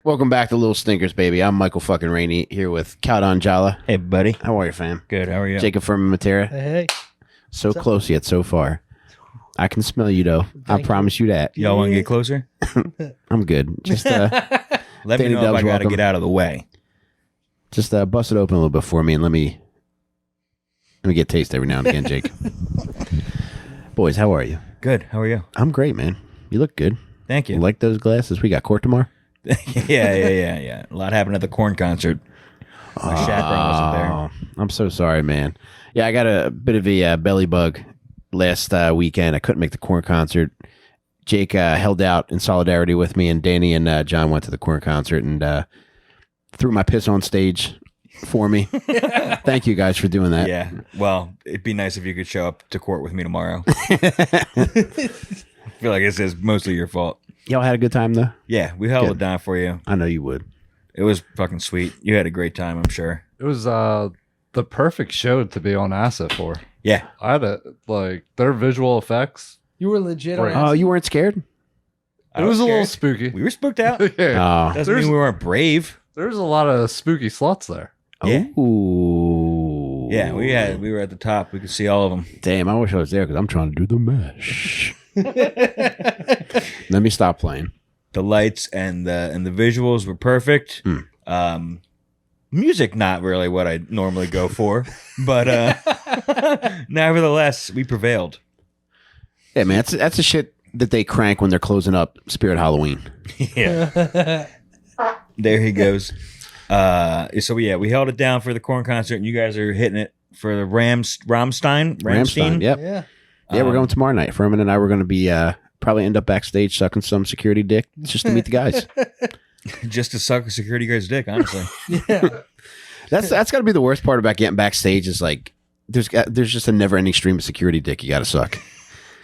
Welcome back to Little Stinkers, baby. I'm Michael fucking Rainey here with Cowdon Jala. Hey, buddy. How are you, fam? Good. How are you? Jacob Furman Matera. Hey. So close yet so far. I can smell you, though. I promise you that. Y'all want to get closer? I'm good. Just Let me Danny know Dubs, if I got to welcome. get out of the way. just bust it open a little bit for me and let me get taste every now and again, Jake. Boys, how are you? Good. How are you? I'm great, man. You look good. Thank you. You like those glasses? We got court tomorrow. Yeah. A lot happened at the Korn concert. My chaperone wasn't there. I'm so sorry, man. Yeah, I got a bit of a belly bug last weekend. I couldn't make the Korn concert. Jake held out in solidarity with me, and Danny and John went to the Korn concert and threw my piss on stage for me. Thank you guys for doing that. Yeah. Well, it'd be nice if you could show up to court with me tomorrow. I feel like this is mostly your fault. Y'all had a good time, though? Yeah, we held Good. it down for you. I know you would. It was fucking sweet. You had a great time, I'm sure. It was the perfect show to be on acid for. Yeah. I had their visual effects. You were legit. Right. On Oh, you weren't scared? I It was a little scared. spooky. We were spooked out. Yeah. Oh. Doesn't mean we weren't brave. There's a lot of spooky sluts there. Yeah. Ooh. Yeah, we were at the top. We could see all of them. Damn, I wish I was there because I'm trying to do the mesh. Let me stop playing. The lights and the visuals were perfect. Music, not really what I normally go for, but nevertheless, we prevailed. Yeah, man, that's the shit that they crank when they're closing up Spirit Halloween. Yeah, there he goes. So yeah, we held it down for the Korn concert, and you guys are hitting it for the Rammstein. Yep. Yeah. Yeah, we're going tomorrow night. Furman and I were going to be probably end up backstage sucking some security dick just to meet the guys. Just to suck a security guard's dick, honestly. Yeah. That's got to be the worst part about getting backstage is like there's just a never ending stream of security dick you got to suck.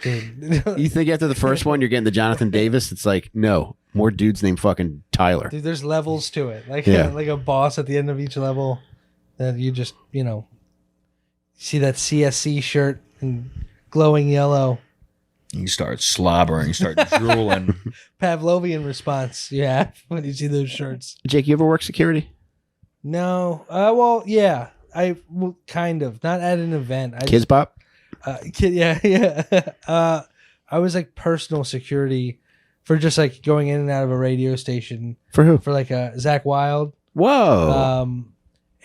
Dude. You think after the first one you're getting the Jonathan Davis? It's like no more dudes named fucking Tyler. Dude, there's levels to it. Like Yeah. like a boss at the end of each level that you just, see that CSC shirt in glowing yellow. You start slobbering, you start drooling. Pavlovian response you have when you see those shirts. Jake, you ever work security? No. Well, yeah. Kind of. Not at an event. Kids Pop? Yeah. I was like personal security for just like going in and out of a radio station For who? for like Zach Wild. Whoa.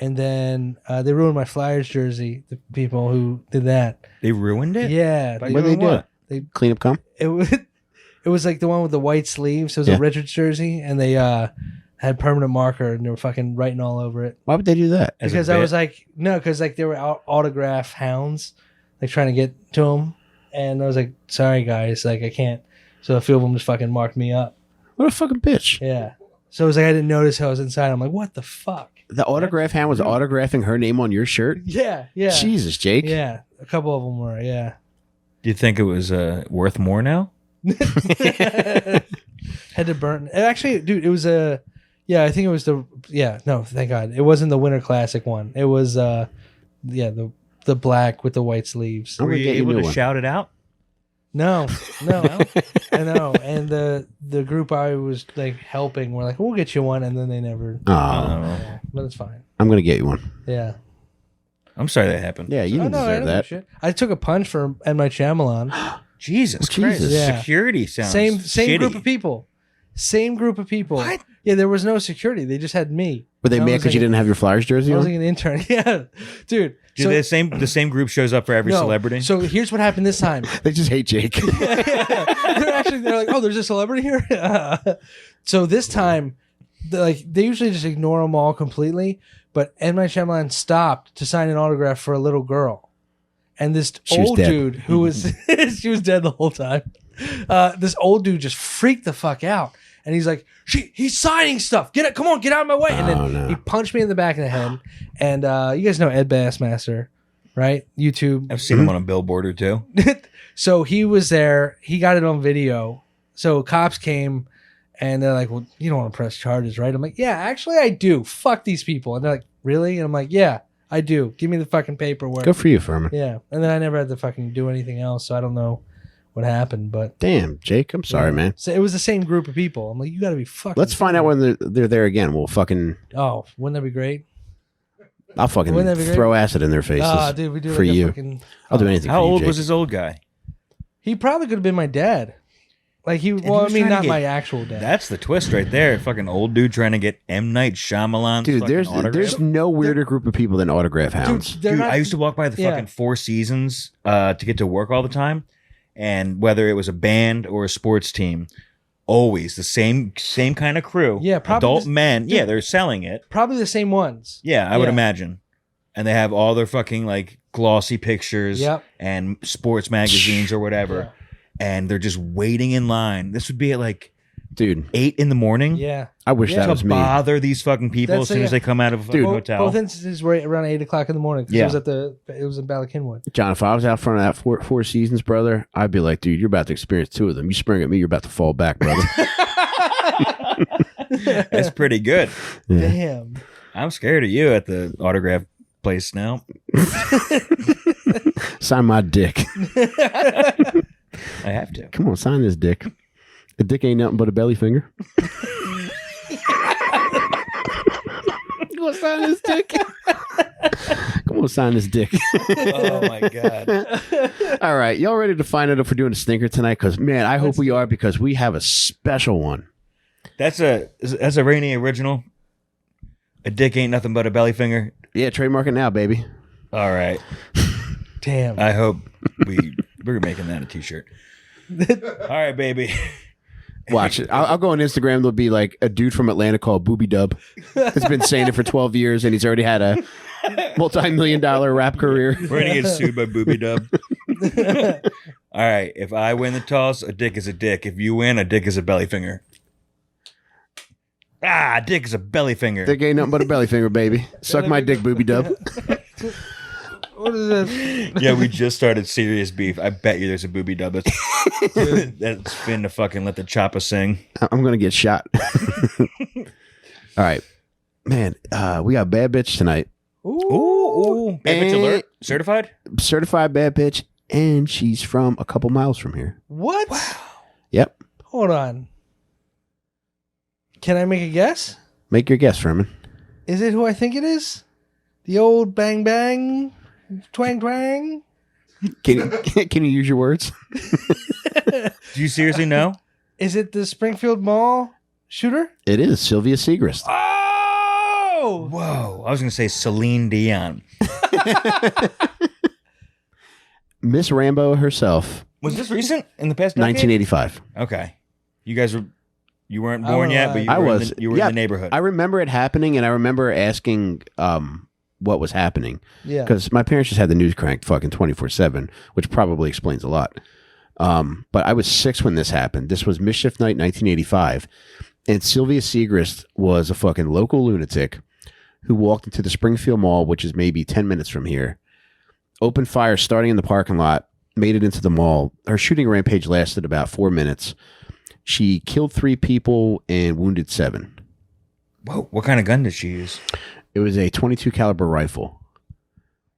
And then they ruined my Flyers jersey. The people who did that. They ruined it? Yeah, By What did they doing do? what? Clean up cum? it was like the one with the white sleeves. It was Yeah. a Richards jersey, and they had permanent marker and they were fucking writing all over it. Why would they do that? As a Because I bit? was like, no, because like they were autograph hounds, like trying to get to them, and I was like, sorry guys, like I can't. So a few of them just fucking marked me up. What a fucking bitch. Yeah. So it was like I didn't notice how I was inside. I'm like, what the fuck? The autograph hound was autographing her name on your shirt? Yeah. Jesus, Jake. Yeah. A couple of them were. Yeah. Do you think it was worth more now? Had to burn. Actually, dude, it was a. I think it was the. Yeah, no, thank God, it wasn't the Winter Classic one. It was the black with the white sleeves. I'm Were gonna you get you a able new to one. shout it out? No, I know. And the group I was like helping were like, we'll get you one, and then they never. Oh, Yeah, but it's fine. I'm gonna get you one. Yeah. I'm sorry that happened. Yeah, you Oh, didn't no, I deserve know that. shit. I took a punch for M. Night Shyamalan. Jesus Oh, Christ. Jesus. Yeah. Security sounds Same shitty. group of people. Same group of people. What? Yeah, there was no security. They just had me. Were they I mad was because you like- didn't have your Flyers jersey I was on? like an intern. Yeah, dude. Do the same group shows up for every no, celebrity? So here's what happened this time. They just hate Jake. They're like, oh, there's a celebrity here. So this time, they usually just ignore them all completely. But M. Night Shyamalan stopped to sign an autograph for a little girl, and this She was old dead. dude who was she was dead the whole time. This old dude just freaked the fuck out, and he's like, he's signing stuff. Come on, get out of my way. And then Oh, no. he punched me in the back of the head. And you guys know Ed Bassmaster, right? YouTube. I've seen him on a billboard or two. So he was there. He got it on video. So cops came and they're like, well, you don't want to press charges, right? I'm like, yeah, actually I do. Fuck these people. And they're like, really? And I'm like, yeah, I do. Give me the fucking paperwork. Good for you, Furman. Yeah. And then I never had to fucking do anything else. So I don't know what happened, but Damn, Jake, I'm sorry, man. So it was the same group of people. I'm like, you got to be fucking. Let's find out when they're there again. We'll fucking. Oh, wouldn't that be great? I'll fucking Wouldn't that be great? throw acid in their faces. Ah, dude, we do for like you. A fucking, I'll do anything. How for you, old Jake. was this old guy? He probably could have been my dad. Like he, he well, I was mean, trying to not get- my actual dad. That's the twist right there. Fucking old dude trying to get M. Night Shyamalan. Dude, there's no weirder group of people than autograph hounds. They're Dude, not- I used to walk by the yeah. fucking Four Seasons to get to work all the time, and whether it was a band or a sports team, always the same kind of crew. Yeah, probably adult the- men. Yeah, they're selling it. probably the same ones. Yeah, I would Yeah. imagine. And they have all their fucking like glossy pictures Yep. and sports magazines or whatever, and they're just waiting in line. This would be at like Dude, 8 in the morning. Yeah. I wish Yeah. that was To me. bother these fucking people That's as soon it, as they come out of a fucking Dude. hotel. Both instances were around 8:00 in the morning. 'Cause Yeah. it was in Ballackinwood. John, if I was out front of that Four Seasons, brother, I'd be like, dude, you're about to experience two of them. You spring at me, you're about to fall back, brother. That's pretty good. Yeah. Damn. I'm scared of you at the autograph place now. Sign my dick. I have to. Come on, sign this dick. A dick ain't nothing but a belly finger. Go sign this dick. Come on, sign this dick. Oh my god. All right, y'all ready to find out if we're doing a stinker tonight? Because man, I hope we are because we have a special one. That's a Rainey original. A dick ain't nothing but a belly finger. Yeah, trademark it now, baby. All right. Damn. I hope we're making that a t-shirt. All right, baby. Watch it. I'll go on Instagram. There'll be like a dude from Atlanta called Booby Dub. Has been saying it for 12 years, and he's already had a multi-million-dollar rap career. We're gonna get sued by Booby Dub. All right. If I win the toss, a dick is a dick. If you win, a dick is a belly finger. Ah, dick is a belly finger. Dick ain't nothing but a belly finger, baby. Suck my dick, Booby Dub. What is this? Yeah, we just started serious beef. I bet you there's a Booby Dub that's finna fucking let the choppa sing. I'm gonna get shot. All right, man. We got bad bitch tonight. Ooh. Bad bitch And- alert. Certified? Certified bad bitch, and she's from a couple miles from here. What? Yep. Hold on. Can I make a guess? Make your guess, Furman. Is it who I think it is? The old bang bang, twang twang. Can you use your words? Do you seriously know? Is it the Springfield Mall shooter? It is Sylvia Seigrist. Oh! Whoa. I was gonna say Celine Dion. Miss Rambo herself, Was this recent? In the past decade? 1985. Okay. You weren't I born was yet, but I you were, was. in the neighborhood. I remember it happening, and I remember asking what was happening. Yeah. Because my parents just had the news cranked fucking 24/7, which probably explains a lot. But I was 6 when this happened. This was Mischief Night 1985. And Sylvia Seigrist was a fucking local lunatic who walked into the Springfield Mall, which is maybe 10 minutes from here. Opened fire starting in the parking lot, made it into the mall. Her shooting rampage lasted about 4 minutes. She killed 3 people and wounded 7. Whoa. What kind of gun did she use? It was a 22 caliber rifle.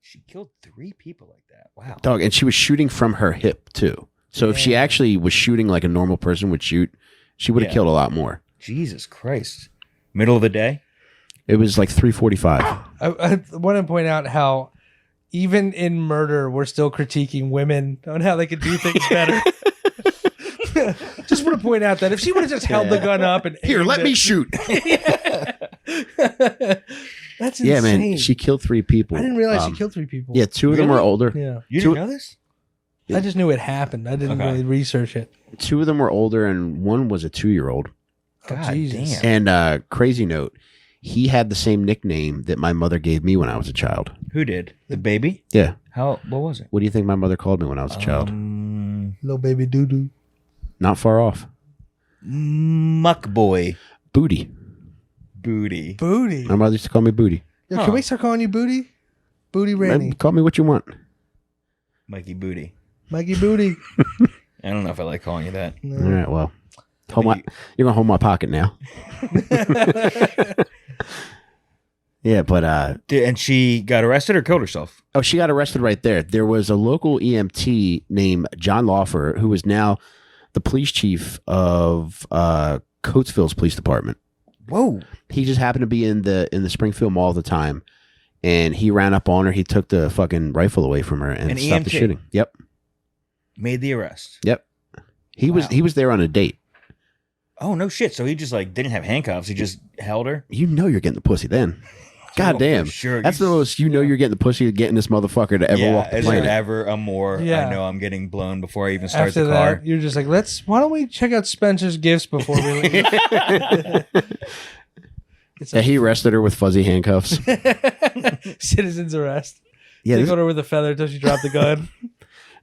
She killed 3 people like that. Wow. Dog, and she was shooting from her hip too. So if she actually was shooting like a normal person would shoot, she would have Yeah. killed a lot more. Jesus Christ. Middle of the day? It was like 3:45. I want to point out how even in murder, we're still critiquing women on how they could do things better. Just want to point out that if she would have just held the gun up and Here, aimed let me it- shoot. That's insane. Yeah, man, she killed 3 people. I didn't realize she killed 3 people. Yeah, 2 of them were Really? older. Yeah. You Two- didn't know this? I just knew it happened. I didn't Okay. really research it. 2 of them were older, and one was a 2-year-old. Oh, God Jesus. damn. And crazy note, he had the same nickname that my mother gave me when I was a child. Who did? The baby? Yeah. What was it? What do you think my mother called me when I was a child? Little baby doo doo. Not far off. Muck boy. Booty. Booty. Booty. My mother used to call me Booty. Yo, Huh. can we start calling you Booty? Booty Randy. Call me what you want. Mikey Booty. Mikey Booty. I don't know if I like calling you that. All right, well, you're going to hold my pocket now. Yeah, but And she got arrested or killed herself? oh, she got arrested right there. There was a local EMT named John Lawfer who is now the police chief of Coatesville's police department. Whoa. He just happened to be in the Springfield Mall at the time, and he ran up on her. He took the fucking rifle away from her and An stopped the EMT? shooting. Yep, Made the arrest. yep. He was there on a date. Oh, no shit. So he just like didn't have handcuffs. He just held her. You know you're getting the pussy then. God Oh, damn. for sure. That's the most you're getting the pussy to getting this motherfucker to ever walk the Is there planet. ever a more Yeah. I know I'm getting blown before I even start After the car? that, you're just like, why don't we check out Spencer's gifts before we leave? It's Yeah, he arrested her with fuzzy handcuffs. citizen's arrest. Yeah, They this, go to her with a feather until she dropped the gun.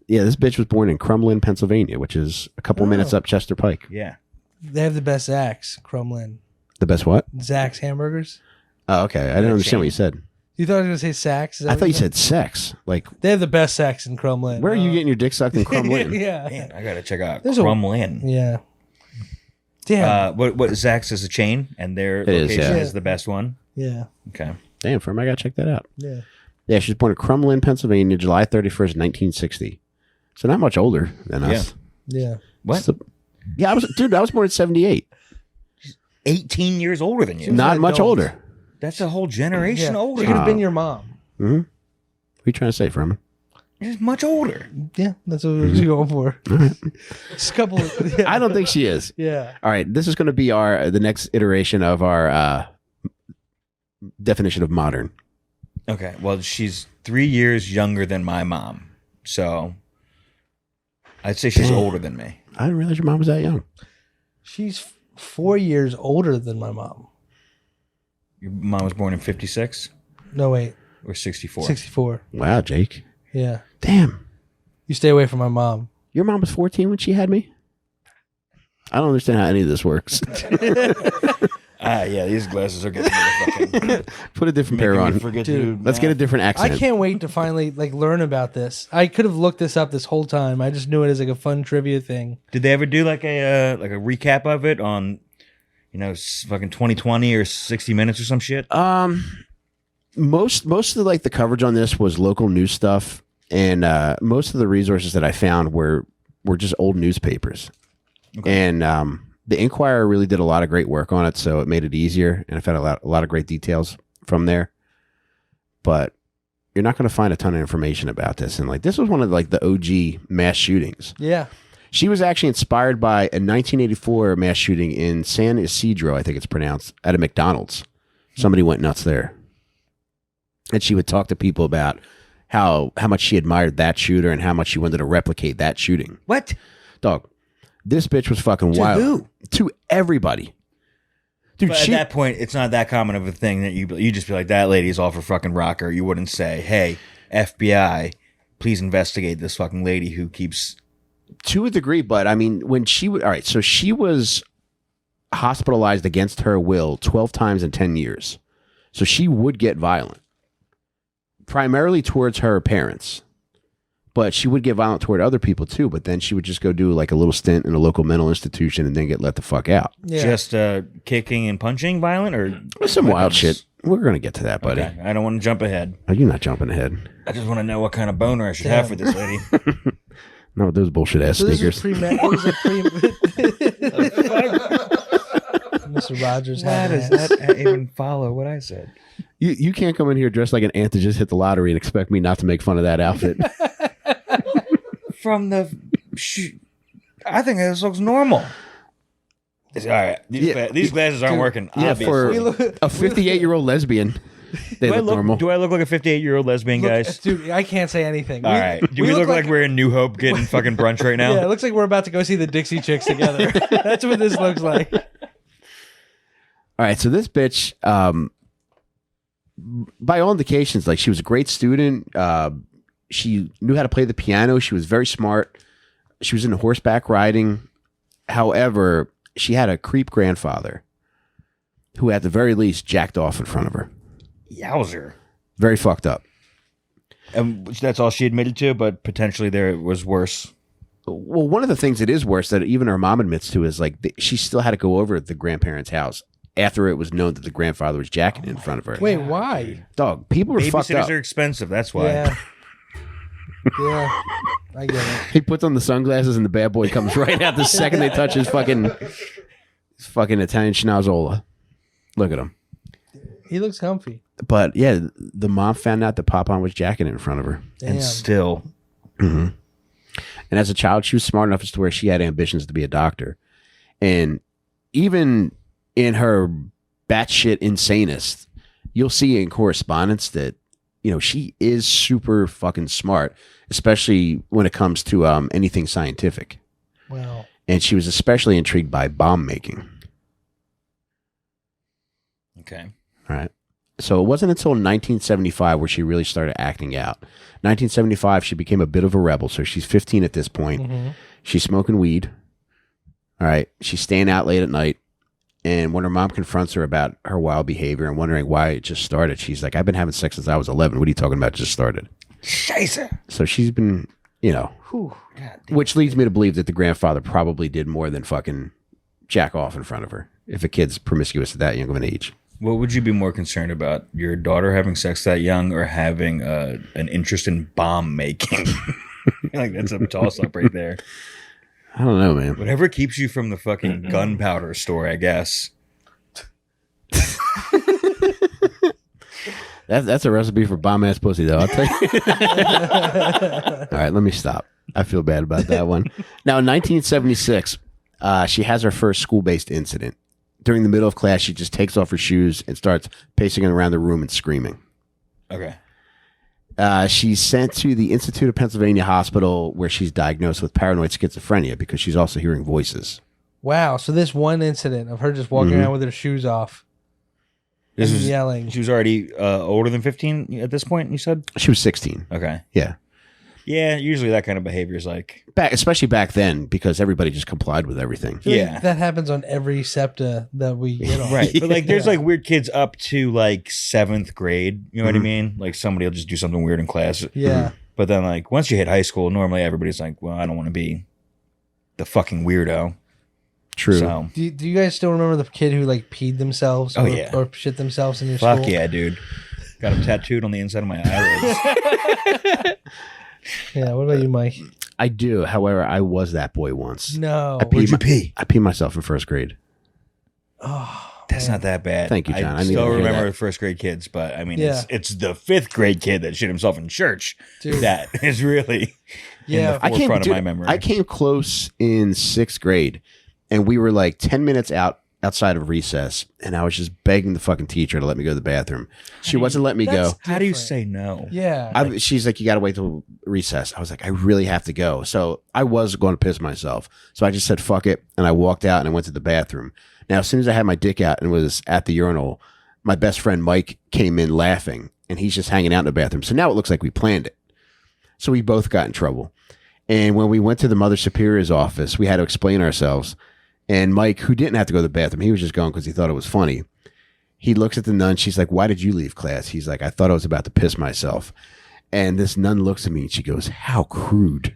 this bitch was born in Crumlin, Pennsylvania, which is a couple minutes up Chester Pike. Yeah. They have the best Zax, Crumlin. The best what? Zax hamburgers. Oh, okay. I didn't understand what you said. You thought I was going to say Sax? Is that I what thought you meant? said sex. Like, They have the best sex in Crumlin. where are you getting your dick sucked in Crumlin? Yeah. Man, I gotta check out There's a- Crumlin. Yeah. Damn. What Zach's is a chain, and their It is, location yeah. is the best one. yeah. Okay. Damn, firm, I gotta check that out. Yeah. Yeah, she was born in Crumlin, Pennsylvania, July 31st, 1960. So not much older than us. Yeah. What? So- yeah, I was born in 78. 18 years older than you. was Not an much adult. older. That's a whole generation Yeah. older. She could have been Oh. your mom. Mm-hmm. What are you trying to say, Furman? She's much older. Yeah. That's what we're going for. Just a couple of, yeah. I don't think she is. Yeah. All right, this is going to be the next iteration of our definition of modern. Okay. Well, she's 3 years younger than my mom, so I'd say she's Damn. older than me. I didn't realize your mom was that young. She's 4 years older than my mom. Your mom was born in 56 No, wait. or 64. 64. Wow, Jake. Yeah. Damn. You stay away from my mom. Your mom was 14 when she had me? I don't understand how any of this works. Yeah, these glasses are getting me to fucking Put a different pair making me on. forget Dude, to do Let's get a math. different I accent. can't wait to finally learn about this. I could have looked this up this whole time. I just knew it as a fun trivia thing. Did they ever do like a recap of it on, fucking 2020 or 60 Minutes or some shit? Most of the coverage on this was local news stuff, and most of the resources that I found were just old newspapers. Okay. And the Inquirer really did a lot of great work on it, so it made it easier, and I found a lot of great details from there. But you're not going to find a ton of information about this, and this was one of the OG mass shootings. Yeah. She was actually inspired by a 1984 mass shooting in San Isidro, I think it's pronounced, at a McDonald's. Somebody went nuts there. And she would talk to people about how much she admired that shooter and how much she wanted to replicate that shooting. What? Dog, this bitch was fucking To wild. who? To everybody. Dude, But at that point, it's not that common of a thing that you just be like, that lady's all for fucking rocker. You wouldn't say, hey, FBI, please investigate this fucking lady who keeps... to a degree, but I mean, when she would, all right, so she was hospitalized against her will 12 times in 10 years. So she would get violent, primarily towards her parents, but she would get violent toward other people too. But then she would just go do a little stint in a local mental institution and then get let the fuck out. Yeah. Just kicking and punching violent or... Some wild weapons? shit. We're going to get to that, buddy. Okay. I don't want to jump ahead. Are you not jumping ahead? I just want to know what kind of boner I should have for this lady. No, those bullshit ass So this sneakers. is pre-med. It was a pre. Mr. Rogers How had does an ass. that even follow what I said? You can't come in here dressed like an ant to just hit the lottery and expect me not to make fun of that outfit. From the... I think this looks normal. All right. These glasses aren't working, Yeah, obviously. for We look- a 58-year-old lesbian, they look normal. Do I look like a 58-year-old lesbian, guys? Dude, I can't say anything. All right. Do we look like we're in New Hope getting fucking brunch right now? Yeah, it looks like we're about to go see the Dixie Chicks together. That's what this looks like. All right, so this bitch, by all indications, she was a great student. She knew how to play the piano. She was very smart. She was into horseback riding. However, she had a creep grandfather who, at the very least, jacked off in front of her. Yowzer. Very fucked up. And that's all she admitted to, but potentially there was worse. Well, one of the things that is worse that even her mom admits to is she still had to go over to the grandparents' house after it was known that the grandfather was jacking in front of her. Wait, why? Dog, people were fucked up. Babysitters are expensive. That's why. Yeah. Yeah. I get it. He puts on the sunglasses and the bad boy comes right out the second they touch his fucking Italian schnauzola. Look at him. He looks comfy. But yeah, the mom found out that Papon was jacking it in front of her. Damn. And still. Mm-hmm. And as a child, she was smart enough as to where she had ambitions to be a doctor. And even in her batshit insanest, you'll see in correspondence that, you know, she is super fucking smart, especially when it comes to anything scientific. Wow. And she was especially intrigued by bomb making. Okay. All right. So it wasn't until 1975 where she really started acting out. 1975, she became a bit of a rebel. So she's 15 at this point. Mm-hmm. She's smoking weed. All right. She's staying out late at night. And when her mom confronts her about her wild behavior and wondering why it just started, she's like, I've been having sex since I was 11. What are you talking about? It just started. Scheiße. So she's been, you know, which leads me to believe that the grandfather probably did more than fucking jack off in front of her. If a kid's promiscuous at that young of an age. What would you be more concerned about? Your daughter having sex that young or having an interest in bomb making? Like, that's a toss-up right there. I don't know, man. Whatever keeps you from the fucking gunpowder store, I guess. That's a recipe for bomb-ass pussy, though. I'll tell you. All right, let me stop. I feel bad about that one. Now, in 1976, she has her first school-based incident. During the middle of class, she just takes off her shoes and starts pacing around the room and screaming. Okay. She's sent to the Institute of Pennsylvania Hospital where she's diagnosed with paranoid schizophrenia because she's also hearing voices. Wow. So this one incident of her just walking around with her shoes off This and was yelling. She was already older than 15 at this point, you said? She was 16. Okay. Yeah. Yeah, usually that kind of behavior is like... Especially back then because everybody just complied with everything. I feel like Yeah. that happens on every SEPTA that we get on. Right. But like there's Yeah. like weird kids up to like 7th grade. You know what I mean? Like somebody will just do something weird in class. Yeah. But then like once you hit high school, normally everybody's like, well, I don't want to be the fucking weirdo. True. So Do you guys still remember the kid who like peed themselves Oh, or, yeah. or shit themselves in your fuck school? yeah, dude. Got them tattooed on the inside of my eyelids. Yeah. What about you, Mike? I do. However, I was that boy once. No. I peed pee? I peed myself in first grade. Oh, That's not that bad. Thank you, John. I I need still to hear remember that. first grade kids, but I mean, Yeah. it's the 5th grade kid that shit himself in church. Dude. That is really Yeah. in the forefront of my memory. I came close in 6th grade, and we were like 10 minutes outside of recess, and I was just begging the fucking teacher to let me go to the bathroom. She wasn't letting me go. That's How do you different. say no? Yeah. She's like, you got to wait till recess. I was like, I really have to go. So I was going to piss myself. So I just said, fuck it. And I walked out and I went to the bathroom. Now, as soon as I had my dick out and was at the urinal, my best friend Mike came in laughing, and he's just hanging out in the bathroom. So now it looks like we planned it. So we both got in trouble. And when we went to the Mother Superior's office, we had to explain ourselves. And Mike, who didn't have to go to the bathroom, he was just going because he thought it was funny. He looks at the nun. She's like, why did you leave class? He's like, I thought I was about to piss myself. And this nun looks at me and she goes, how crude.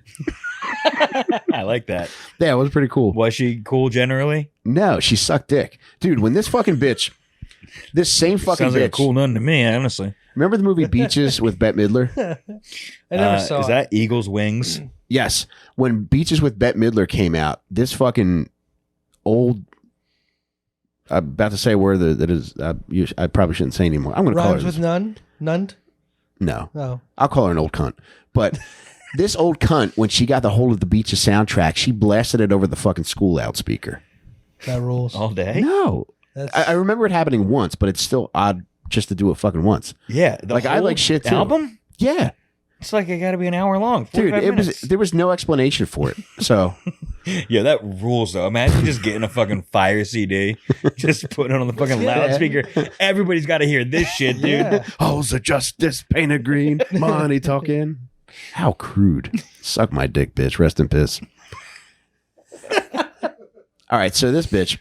I like that. Yeah, it was pretty cool. Was she cool generally? No, she sucked dick. Dude, when this fucking bitch, this same fucking Sounds bitch. like a cool nun to me, honestly. Remember the movie Beaches with Bette Midler? I never saw Is it. that Eagle's Wings? Yes. When Beaches with Bette Midler came out, this fucking old... I'm about to say a word that is... I probably shouldn't say anymore. I'm going to call her... Rhymes with none? Nunned? No. Oh. I'll call her an old cunt. But this old cunt, when she got the hold of the Beaches soundtrack, she blasted it over the fucking school loudspeaker. That rules. All day? No. That's, I remember it happening once, but it's still odd just to do it fucking once. Yeah. Like, I whole like shit, too. album? Yeah. It's like it got to be an hour long. Dude, 45 minutes. there was no explanation for it. So... Yeah, that rules though. Imagine just getting a fucking Fire CD, just putting it on the fucking loudspeaker. Everybody's got to hear this shit, dude. yeah. Halls of justice painted green, money talking. How crude. Suck my dick, bitch. Rest in piss. All right, so this bitch,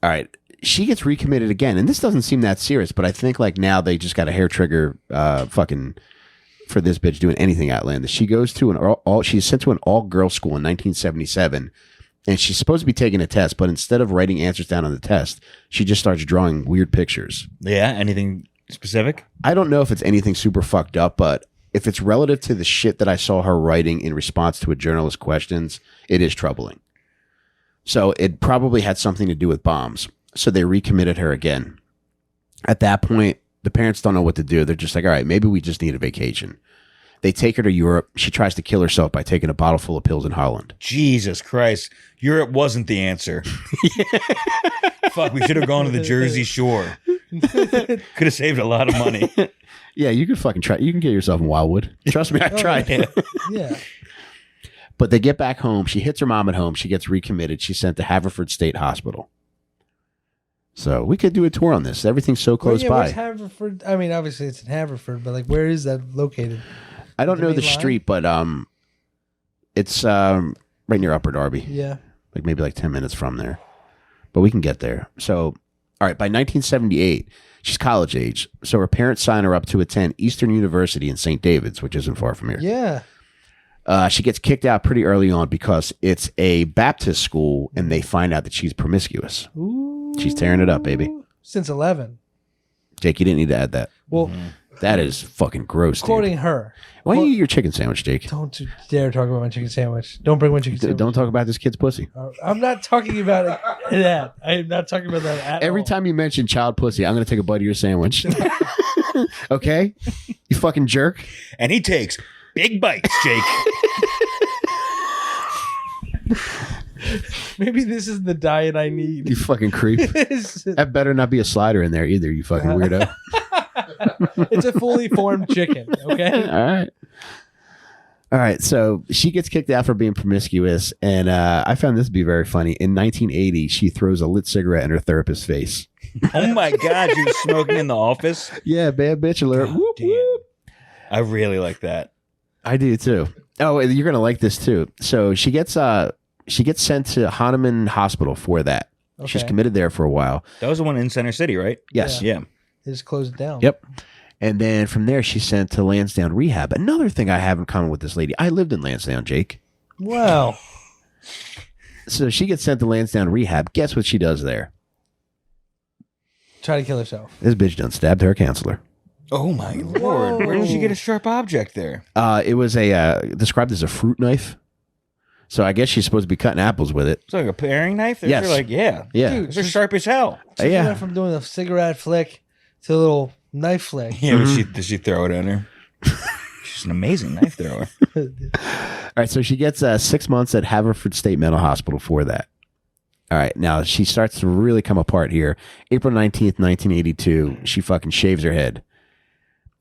all right, she gets recommitted again. And this doesn't seem that serious, but I think like now they just got a hair trigger fucking for this bitch doing anything outlandish. She goes to she's sent to an all-girls school in 1977. And she's supposed to be taking a test, but instead of writing answers down on the test, she just starts drawing weird pictures. Yeah. Anything specific? I don't know if it's anything super fucked up, but if it's relative to the shit that I saw her writing in response to a journalist's questions, it is troubling. So it probably had something to do with bombs. So they recommitted her again. At that point, the parents don't know what to do. They're just like, all right, maybe we just need a vacation. They take her to Europe. She tries to kill herself by taking a bottle full of pills in Holland. Jesus Christ. Europe wasn't the answer. Fuck, we should have gone to the Jersey Shore. Could have saved a lot of money. Yeah, you can fucking try. You can get yourself in Wildwood. Trust me, I tried. Yeah. But they get back home. She hits her mom at home. She gets recommitted. She's sent to Haverford State Hospital. So we could do a tour on this. Everyththing's so close by. Where's Haverford? I mean, obviously it's in Haverford, but like, where is that located? I don't know the main line? street, but it's right near Upper Darby. Yeah. Like maybe like 10 minutes from there. But we can get there. So, all right, by 1978, she's college age. So her parents sign her up to attend Eastern University in St. David's, which isn't far from here. Yeah. She gets kicked out pretty early on because it's a Baptist school and they find out that she's promiscuous. Ooh. She's tearing it up, baby. Since 11. Jake, you didn't need to add that. Well, That is fucking gross, dude. quoting her. Why don't you eat your chicken sandwich, Jake? Don't you dare talk about my chicken sandwich. Don't bring my chicken sandwich. Don't talk about this kid's pussy. I'm not talking about that. I am not talking about that at Every all. time you mention child pussy, I'm going to take a bite of your sandwich. Okay? You fucking jerk. And he takes big bites, Jake. Maybe this is the diet I need. You fucking creep. That better not be a slider in there either, you fucking weirdo. It's a fully formed chicken, okay? All right. So she gets kicked out for being promiscuous. And I found this to be very funny. In 1980, she throws a lit cigarette in her therapist's face. Oh my God, you were smoking in the office? Yeah, bad bitch alert. Whoop, Damn. whoop. I really like that. I do too. Oh, and you're going to like this too. So she gets sent to Hahnemann Hospital for that. She's Okay. committed there for a while. That was the one in Center City, right? Yes. Yeah. They just closed it down. Yep. And then from there, she's sent to Lansdowne Rehab. Another thing I have in common with this lady, I lived in Lansdowne, Jake. Wow. So she gets sent to Lansdowne Rehab. Guess what she does there? Try to kill herself. This bitch done stabbed her counselor. Oh my Lord. Where did you get a sharp object there? It was described as a fruit knife. So I guess she's supposed to be cutting apples with it. It's like a paring knife? Those Yes. are like, yeah. Yeah. Dude, Those are sharp as hell. So Yeah. She went from doing a cigarette flick to a little knife flick. Yeah, but did she throw it at her? She's an amazing knife thrower. All right. So she gets 6 months at Haverford State Mental Hospital for that. All right. Now she starts to really come apart here. April 19th, 1982, she fucking shaves her head.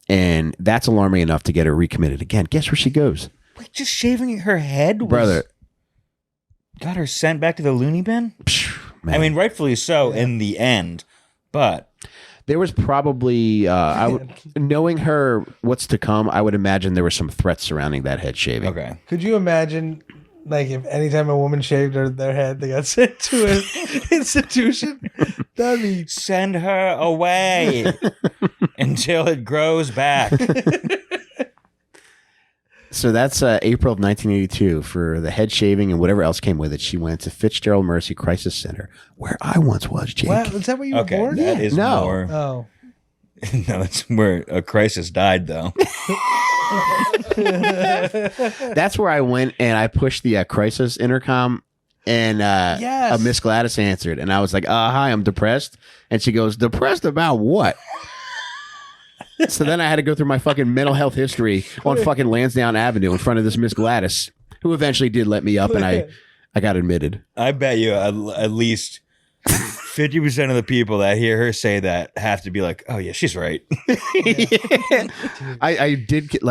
And that's alarming enough to get her recommitted again. Guess where she goes? Wait, just shaving her head was, Brother. got her sent back to the loony bin? Phew, man. I mean, rightfully so in the end, but there was probably, knowing her what's to come, I would imagine there were some threats surrounding that head shaving. okay. Could you imagine, like, if anytime a woman shaved their head, they got sent to an institution? That'd be. Send her away until it grows back. So that's April of 1982 for the head shaving and whatever else came with it. She went to Fitzgerald Mercy Crisis Center, where I once was, Jake. Wow, is that where you were Okay, born? that is No. more. Oh. No, that's where a crisis died, though. That's where I went and I pushed the crisis intercom, and Yes. Miss Gladys answered, and I was like, "Hi, I'm depressed," and she goes, "Depressed about what?" So then I had to go through my fucking mental health history on fucking Lansdowne Avenue in front of this Miss Gladys, who eventually did let me up, and I got admitted. I bet you at least 50% of the people that hear her say that have to be like, oh, yeah, she's right. I did get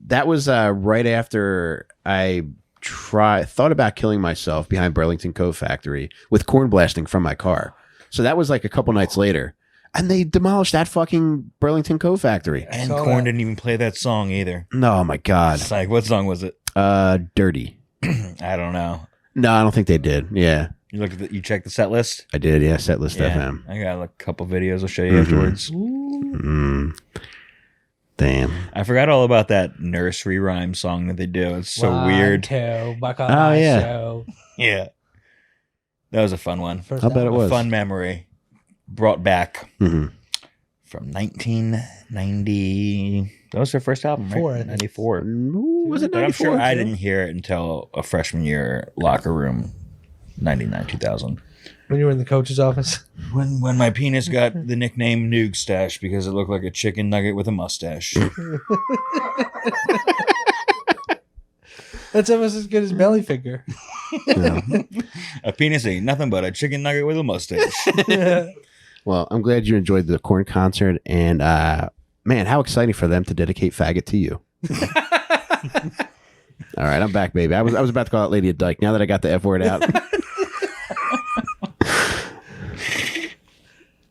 that was right after I thought about killing myself behind Burlington Cove Factory with corn blasting from my car. So that was like a couple nights later, and they demolished that fucking Burlington Cove Factory. And saw Korn that. didn't even play that song either. No, my God. It's like, what song was it? Dirty. I don't know. No, I don't think they did. Yeah, You look at you check the set list? I did. Yeah, Setlist Yeah. FM. I got a couple videos I'll show you afterwards. Damn. I forgot all about that nursery rhyme song that they do. It's so weird. Oh, yeah. Yeah. That was a fun one. I'll bet it was. A fun memory brought back Mhm. from 1990. That was their first album, right? 94. Ooh, was it But I'm 94? sure I didn't hear it until a freshman year locker room, 99, 2000. When you were in the coach's office. When my penis got the nickname Noog Stash because it looked like a chicken nugget with a mustache. That's almost as good as belly figure. A penis ain't nothing but a chicken nugget with a mustache. Well, I'm glad you enjoyed the Korn concert, and man, how exciting for them to dedicate "Faggot" to you. All right, I'm back, baby. I was about to call out Lady of Dyke. Now that I got the F word out,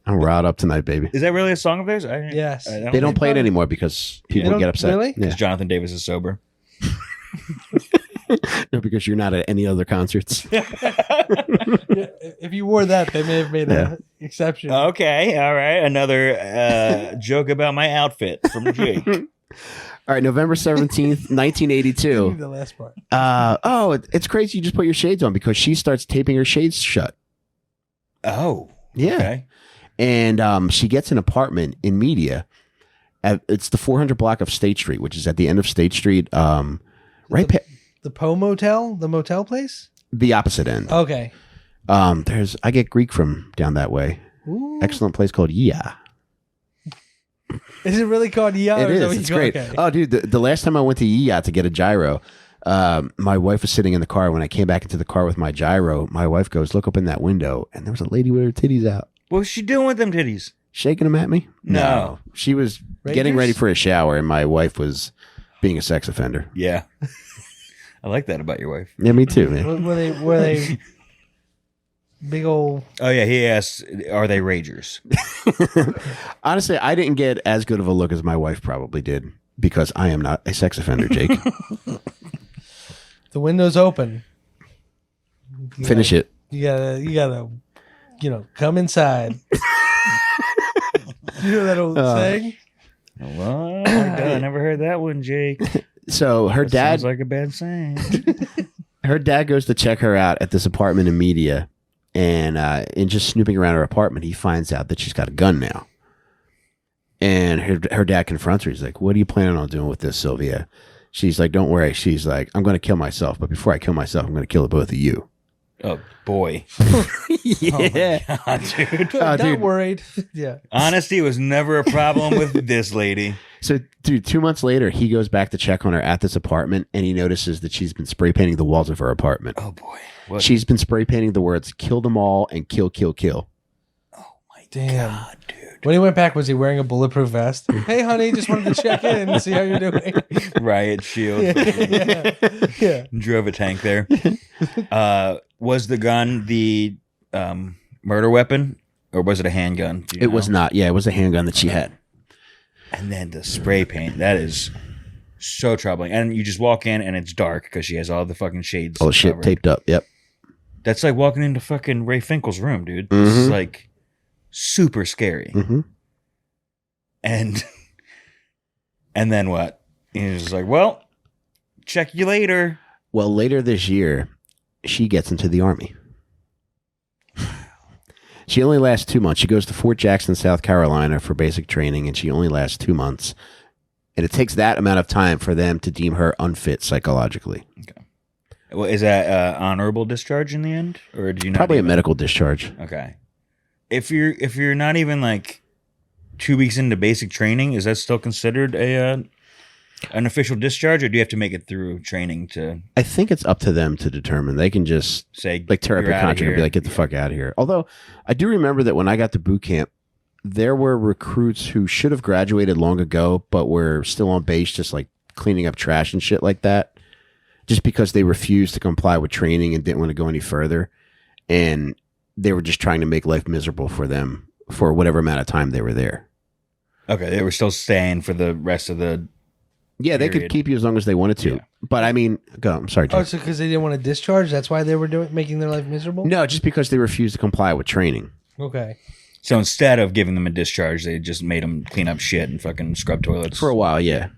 I'm riled up tonight, baby. Is that really a song of theirs? Yes. They don't play it anymore because people don't- get upset. really? Yeah. Because Jonathan Davis is sober. No, because you're not at any other concerts. Yeah, if you wore that, they may have made an exception. Okay, all right. Another joke about my outfit from Jake. All right, November 17th, 1982. The last part. It's crazy you just put your shades on because she starts taping her shades shut. Oh, Yeah. okay. And she gets an apartment in Media. It's the 400 block of State Street, which is at the end of State Street. The Poe Motel? The motel place? The opposite end. Okay. I get Greek from down that way. Ooh. Excellent place called Yeah. Is it really called Yah? It or is. that what It's you call- great. Okay. Oh, dude, the last time I went to Yeah to get a gyro, my wife was sitting in the car. When I came back into the car with my gyro, my wife goes, "Look up in that window," and there was a lady with her titties out, What was she doing with them titties? shaking them at me. No. She was getting Rangers? ready for a shower, and my wife was being a sex offender. Yeah. I like that about your wife. Yeah, me too, man. Were they big old? Oh, yeah. He asked, are they ragers? Honestly, I didn't get as good of a look as my wife probably did because I am not a sex offender, Jake. The window's open. Finish it. You gotta, come inside. You know that old saying? Well, I never heard that one, Jake. So her dad, Sounds like a bad saying. her dad goes to check her out at this apartment in Media, and in just snooping around her apartment, he finds out that she's got a gun now. And her dad confronts her. He's like, "What are you planning on doing with this, Sylvia?" She's like, "Don't worry." She's like, "I'm going to kill myself, but before I kill myself, I'm going to kill the both of you." Oh, boy. Yeah. God, dude. Not dude. worried. Yeah. Honesty was never a problem with this lady. So, dude, 2 months later, he goes back to check on her at this apartment, and he notices that she's been spray painting the walls of her apartment. Oh, boy. What? She's been spray painting the words "kill them all" and "kill, kill, kill." Oh, my Damn. God, dude. When he went back, was he wearing a bulletproof vest? Hey, honey, just wanted to check in and see how you're doing. Riot shield. Yeah. Drove a tank there. Was the gun the murder weapon, or was it a handgun? Do you It was know? not. Yeah, it was a handgun that she had. And then the spray paint. That is so troubling. And you just walk in and it's dark because she has all the fucking shades. Oh, shit, covered. taped up. Yep. That's like walking into fucking Ray Finkel's room, dude. This is like super scary. Mm-hmm. And then what? He's just like, well, check you later. Well, later this year, she gets into the Army. She only lasts 2 months. She goes to Fort Jackson, South Carolina for basic training, and she only lasts 2 months. And it takes that amount of time for them to deem her unfit psychologically. Well, is that honorable discharge in the end, or do you not Probably a even- medical discharge. Okay. If you're not even like 2 weeks into basic training, is that still considered an official discharge, or do you have to make it through training to I think it's up to them to determine. They can just say like tear up you're your outta contract and be here? like, "Get the fuck out of here." Although I do remember that when I got to boot camp, there were recruits who should have graduated long ago, but were still on base, just like cleaning up trash and shit like that, just because they refused to comply with training and didn't want to go any further, and they were just trying to make life miserable for them for whatever amount of time they were there. Okay, they were still staying for the rest of the. Yeah, they could Period. keep you as long as they wanted to, Yeah. but I mean, go. I'm sorry, Oh, Jake. so because they didn't want to discharge, that's why they were making their life miserable? No, just because they refused to comply with training. Okay. So instead of giving them a discharge, they just made them clean up shit and fucking scrub toilets For a while, yeah.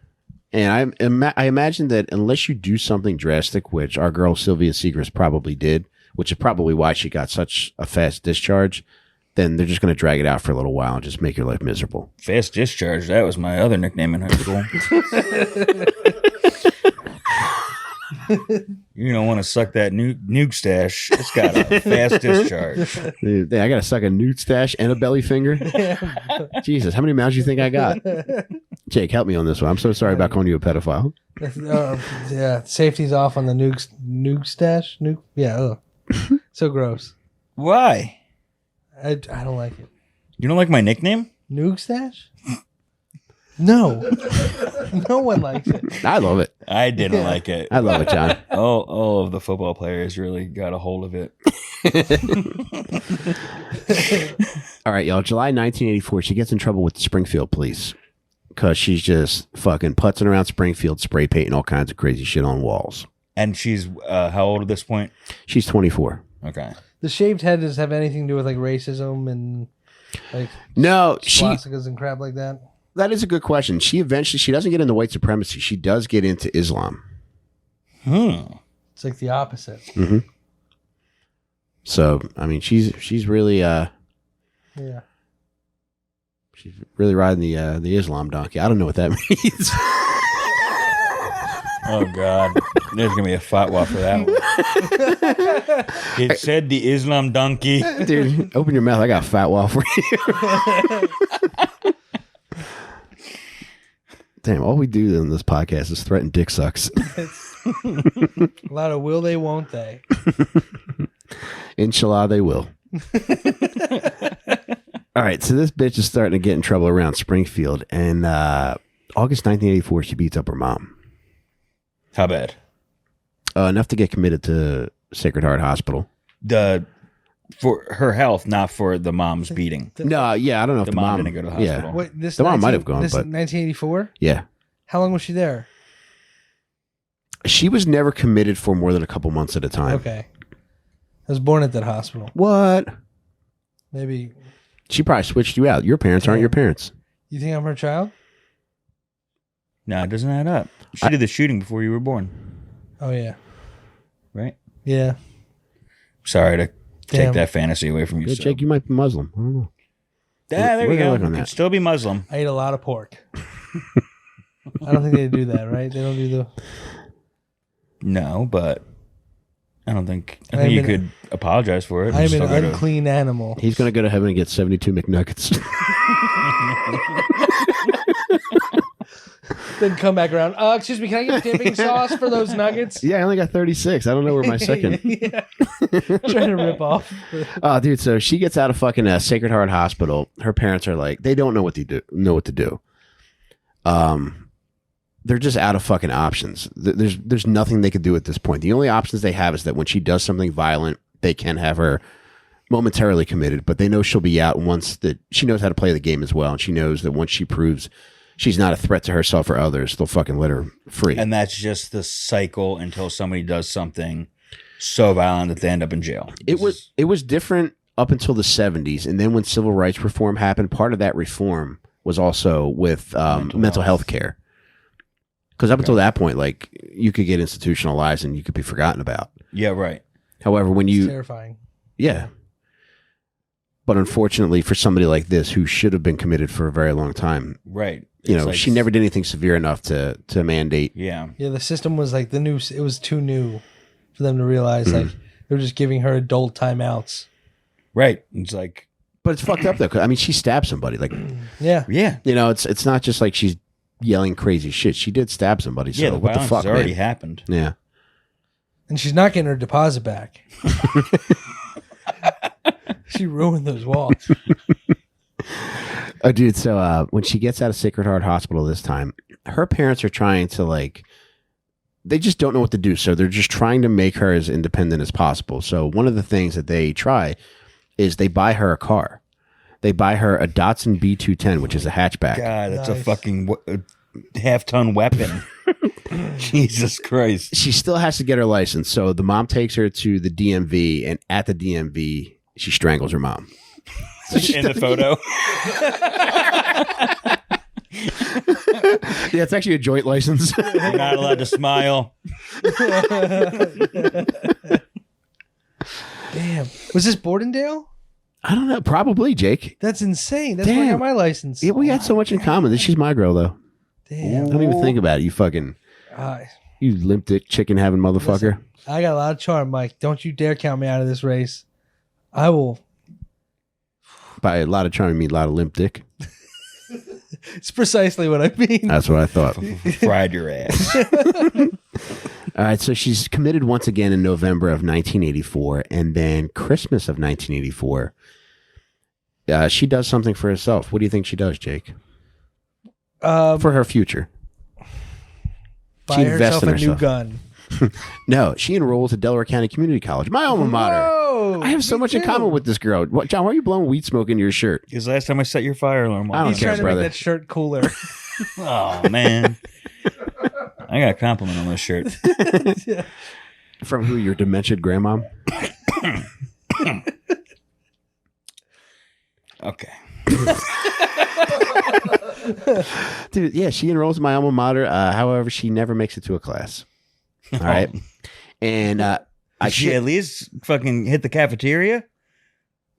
And I imagine that unless you do something drastic, which our girl Sylvia Seigrist probably did, which is probably why she got such a fast discharge, then they're just going to drag it out for a little while and just make your life miserable. Fast discharge. That was my other nickname in high school. You don't want to suck that nuke stash. It's got a fast discharge. Dude, I got to suck a newt stash and a belly finger. Jesus, how many mouths do you think I got? Jake, help me on this one. I'm so sorry about calling you a pedophile. Yeah, safety's off on the nuke stash. Yeah, so gross. Why? I don't like it. You don't like my nickname? Nuke stash? No, no one likes it. I love it. I didn't like it. I love it, John. All of the football players really got a hold of it. All right, y'all. July 1984, she gets in trouble with the Springfield police because she's just fucking putzing around Springfield, spray painting all kinds of crazy shit on walls. And she's how old at this point? She's 24. Okay. The shaved head does have anything to do with like racism and like No, swastikas and crap like that? that is a good question. She doesn't get into white supremacy. She does get into Islam. It's like the opposite. Mm-hmm. So, I mean, she's really Yeah. she's really riding the Islam donkey. I don't know what that means. Oh God, there's gonna be a fatwa for that one. It said the Islam donkey. Dude, open your mouth. I got a fat wall for you. Damn, all we do in this podcast is threaten dick sucks. A lot of will they, won't they? Inshallah, they will. All right, so this bitch is starting to get in trouble around Springfield, and August 1984, she beats up her mom. How bad? Enough to get committed to Sacred Heart Hospital. For her health, not for the mom's beating. No, yeah, I don't know if The the mom mom didn't go to the hospital. Wait, this The mom might have gone, This but- 1984. Yeah. How long was she there? She was never committed for more than a couple months at a time. Okay. I was born at that hospital. What? Maybe She probably switched you out. Your parents aren't your parents. you think I'm her child? No, it doesn't add up. She did the shooting before you were born, Oh yeah. right? Yeah. Sorry to Damn. take that fantasy away from you. Yeah, so. Jake, you might be Muslim. I don't know. Ah, there We're we gonna go. look on You that. could still be Muslim. I ate a lot of pork. I don't think they do that, right? They don't do the. No, but I don't think. I I'm think you an- could apologize for it. and I'm still an go to- unclean animal. He's going to go to heaven and get 72 McNuggets. Then come back around. Excuse me, can I get dipping sauce for those nuggets? Yeah, I only got 36. I don't know where my second. Yeah. Trying to rip off. Oh, dude. So she gets out of fucking Sacred Heart Hospital. Her parents are like, they don't know what to do. They're just out of fucking options. There's nothing they could do at this point. The only options they have is that when she does something violent, they can have her momentarily committed, but they know she'll be out once that she knows how to play the game as well, and she knows that once she proves she's not a threat to herself or others, they'll fucking let her free. And that's just the cycle until somebody does something so violent that they end up in jail. It was different up until the 70s, and then when civil rights reform happened, part of that reform was also with mental health care. Because up until that point, like, you could get institutionalized and you could be forgotten about. Yeah, right. However, when It's you terrifying. yeah, but unfortunately for somebody like this who should have been committed for a very long time, Right. you It's know, like- she never did anything severe enough to mandate. Yeah. Yeah, the system was like it was too new for them to realize like they're just giving her adult timeouts. Right. It's like, But it's fucked up though. 'Cause, I mean, she stabbed somebody. Like, Yeah. yeah. you know, it's not just like she's yelling crazy shit. She did stab somebody. So Yeah, the what the violence fuck, has already man? happened. Yeah. And she's not getting her deposit back. She ruined those walls. Oh, dude. So when she gets out of Sacred Heart Hospital this time, her parents are trying to they just don't know what to do. So they're just trying to make her as independent as possible. So one of the things that they try is they buy her a car. They buy her a Datsun B210, which is a hatchback. God, that's a Nice. fucking half-ton weapon. Jesus Christ. She still has to get her license. So the mom takes her to the DMV, and at the DMV, she strangles her mom. In the photo. Yeah, it's actually a joint license. You're not allowed to smile. Damn. Was this Bordendale? I don't know. Probably, Jake. That's insane. That's where I Damn. got my license. Yeah, we got so much in common. She's my girl, though. Damn. Don't even think about it. You fucking, you limp dick chicken having motherfucker. I got a lot of charm, Mike. Don't you dare count me out of this race. I will. By a lot of charm, you mean a lot of limp dick. It's precisely what I mean. That's what I thought. Fried your ass. All right, so she's committed once again in November of 1984, and then Christmas of 1984, she does something for herself. What do you think she does, Jake? For her future. Buy herself a new gun. No, she enrolls at Delaware County Community College, my alma mater. Whoa, I have so much in common with this girl. What, John, why are you blowing weed smoke into your shirt? Because last time I set your fire alarm I off. don't He's care, trying to brother. make that shirt cooler. Oh, man. I got a compliment on this shirt. From who? Your demented grandma? Okay. Dude, yeah, she enrolls in my alma mater. However, she never makes it to a class. All right. And Did she at least fucking hit the cafeteria?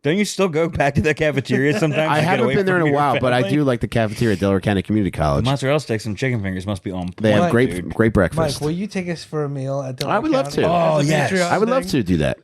Don't you still go back to the cafeteria sometimes? I to get haven't away been there in from a your while, but I family? do like the cafeteria at Delaware County Community College. Mozzarella sticks and chicken fingers must be on point. They have great dude. great breakfast. Mike, will you take us for a meal at Delaware I would love County? to. Oh, As a yes. Patreon I would love thing? to do that.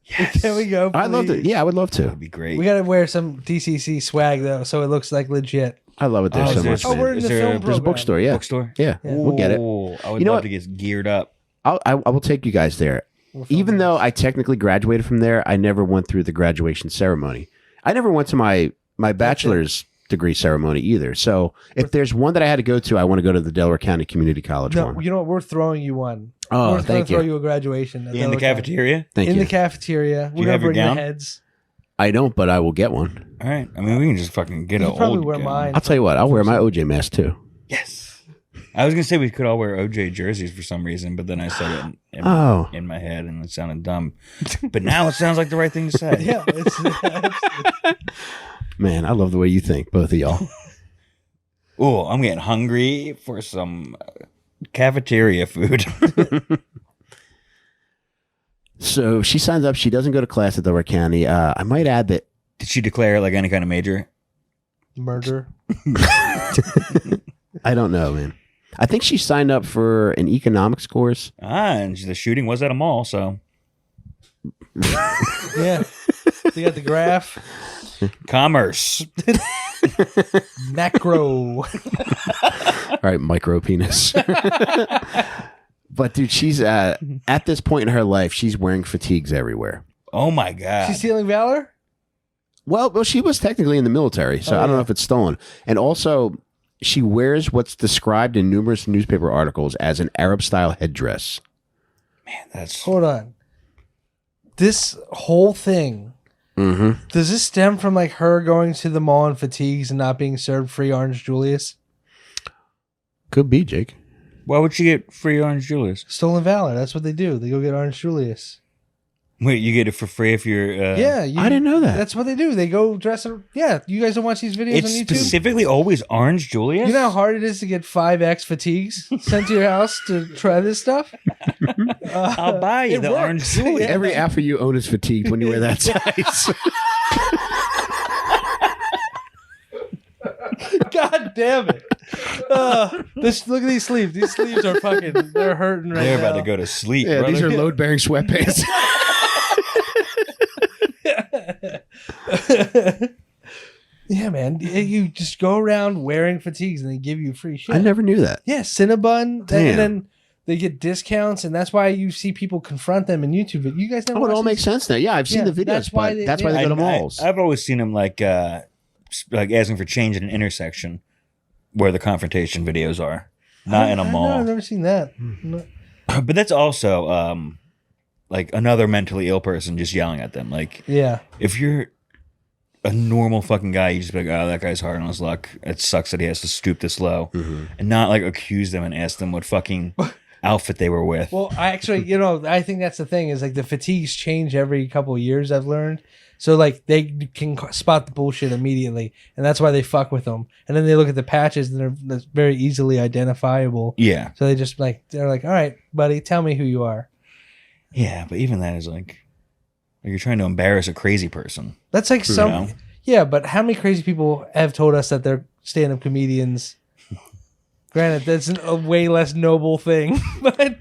Can we go? I'd love to. please? Yeah, I would love to. That'd be great. We gotta wear some DCC swag though, so it looks like legit. I love it there Oh, so is there- much. Oh, we're in Is the there film a- There's a program. bookstore, yeah. Bookstore? Yeah, Yeah. we'll get it. Ooh, I would You know love what? to get geared up. I will take you guys there. Even though I technically graduated from there, I never went through the graduation ceremony. I never went to my bachelor's degree ceremony either. So if there's one that I had to go to, I want to go to the Delaware County Community College No, one. you know what? We're throwing you one. Oh, we're thank throw you. you a graduation at In the Delaware County. cafeteria? Thank In you. the cafeteria. you We're gonna have your bring the gown? heads. I don't, but I will get one. All right. I mean, we can just fucking get You an could probably old wear gown. mine. I'll tell you what, I'll wear my OJ mask too. Yes. I was going to say we could all wear OJ jerseys for some reason, but then I said it Oh. in my head and it sounded dumb. But now it sounds like the right thing to say. Yeah, it's Man, I love the way you think, both of y'all. Oh, I'm getting hungry for some cafeteria food. So she signs up. She doesn't go to class at Delaware County. I might add that Did she declare like any kind of major? murder. I don't know, man. I think she signed up for an economics course. And the shooting was at a mall, so Yeah. You got the graph. commerce. Macro. All right, micro penis. But dude, she's at this point in her life, she's wearing fatigues everywhere. Oh my god. She's stealing valor? Well, she was technically in the military, so Oh, I don't yeah. know if it's stolen. And also, she wears what's described in numerous newspaper articles as an Arab-style headdress. Man, that's Hold on. This whole thing, Mm-hmm. does this stem from like her going to the mall in fatigues and not being served free Orange Julius? Could be, Jake. why would she get free Orange Julius? Stolen valor. That's what they do. They go get Orange Julius. Wait, you get it for free if you're Yeah, I didn't know that. That's what they do. They go dress up. Yeah, you guys don't watch these videos It's on YouTube? specifically always Orange Julius? You know how hard it is to get 5X fatigues sent to your house to try this stuff? I'll buy you it the works. Orange Julius. Yeah. Every after you own is fatigued when you wear that size. God damn it. Look at these sleeves. These sleeves are fucking, they're hurting right They're now. about to go to sleep, Yeah, brother. these are load-bearing sweatpants. Yeah, man. You just go around wearing fatigues and they give you free shit. I never knew that. Yeah, Cinnabon. Damn. And then they get discounts, and that's why you see people confront them in YouTube. But you guys never Oh, it watch all this? makes sense now. Yeah, I've seen Yeah, the videos, that's why but they- that's why they go to malls. I've always seen him like asking for change at an intersection where the confrontation videos are, not in a I know, mall. I've never seen that. Hmm. But that's also like another mentally ill person just yelling at them. Like Yeah. if you're a normal fucking guy, you just be like, oh, that guy's hard on his luck. It sucks that he has to stoop this low, and not like accuse them and ask them what fucking outfit they were with. Well, I actually, I think that's the thing is like the fatigues change every couple of years. I've learned, so like they can spot the bullshit immediately, and that's why they fuck with them. And then they look at the patches, and they're very easily identifiable. Yeah, So they just they're like, all right, buddy, tell me who you are. yeah, but even that is like Like you're trying to embarrass a crazy person. That's like some. know? Yeah, but how many crazy people have told us that they're stand-up comedians? Granted, that's a way less noble thing, but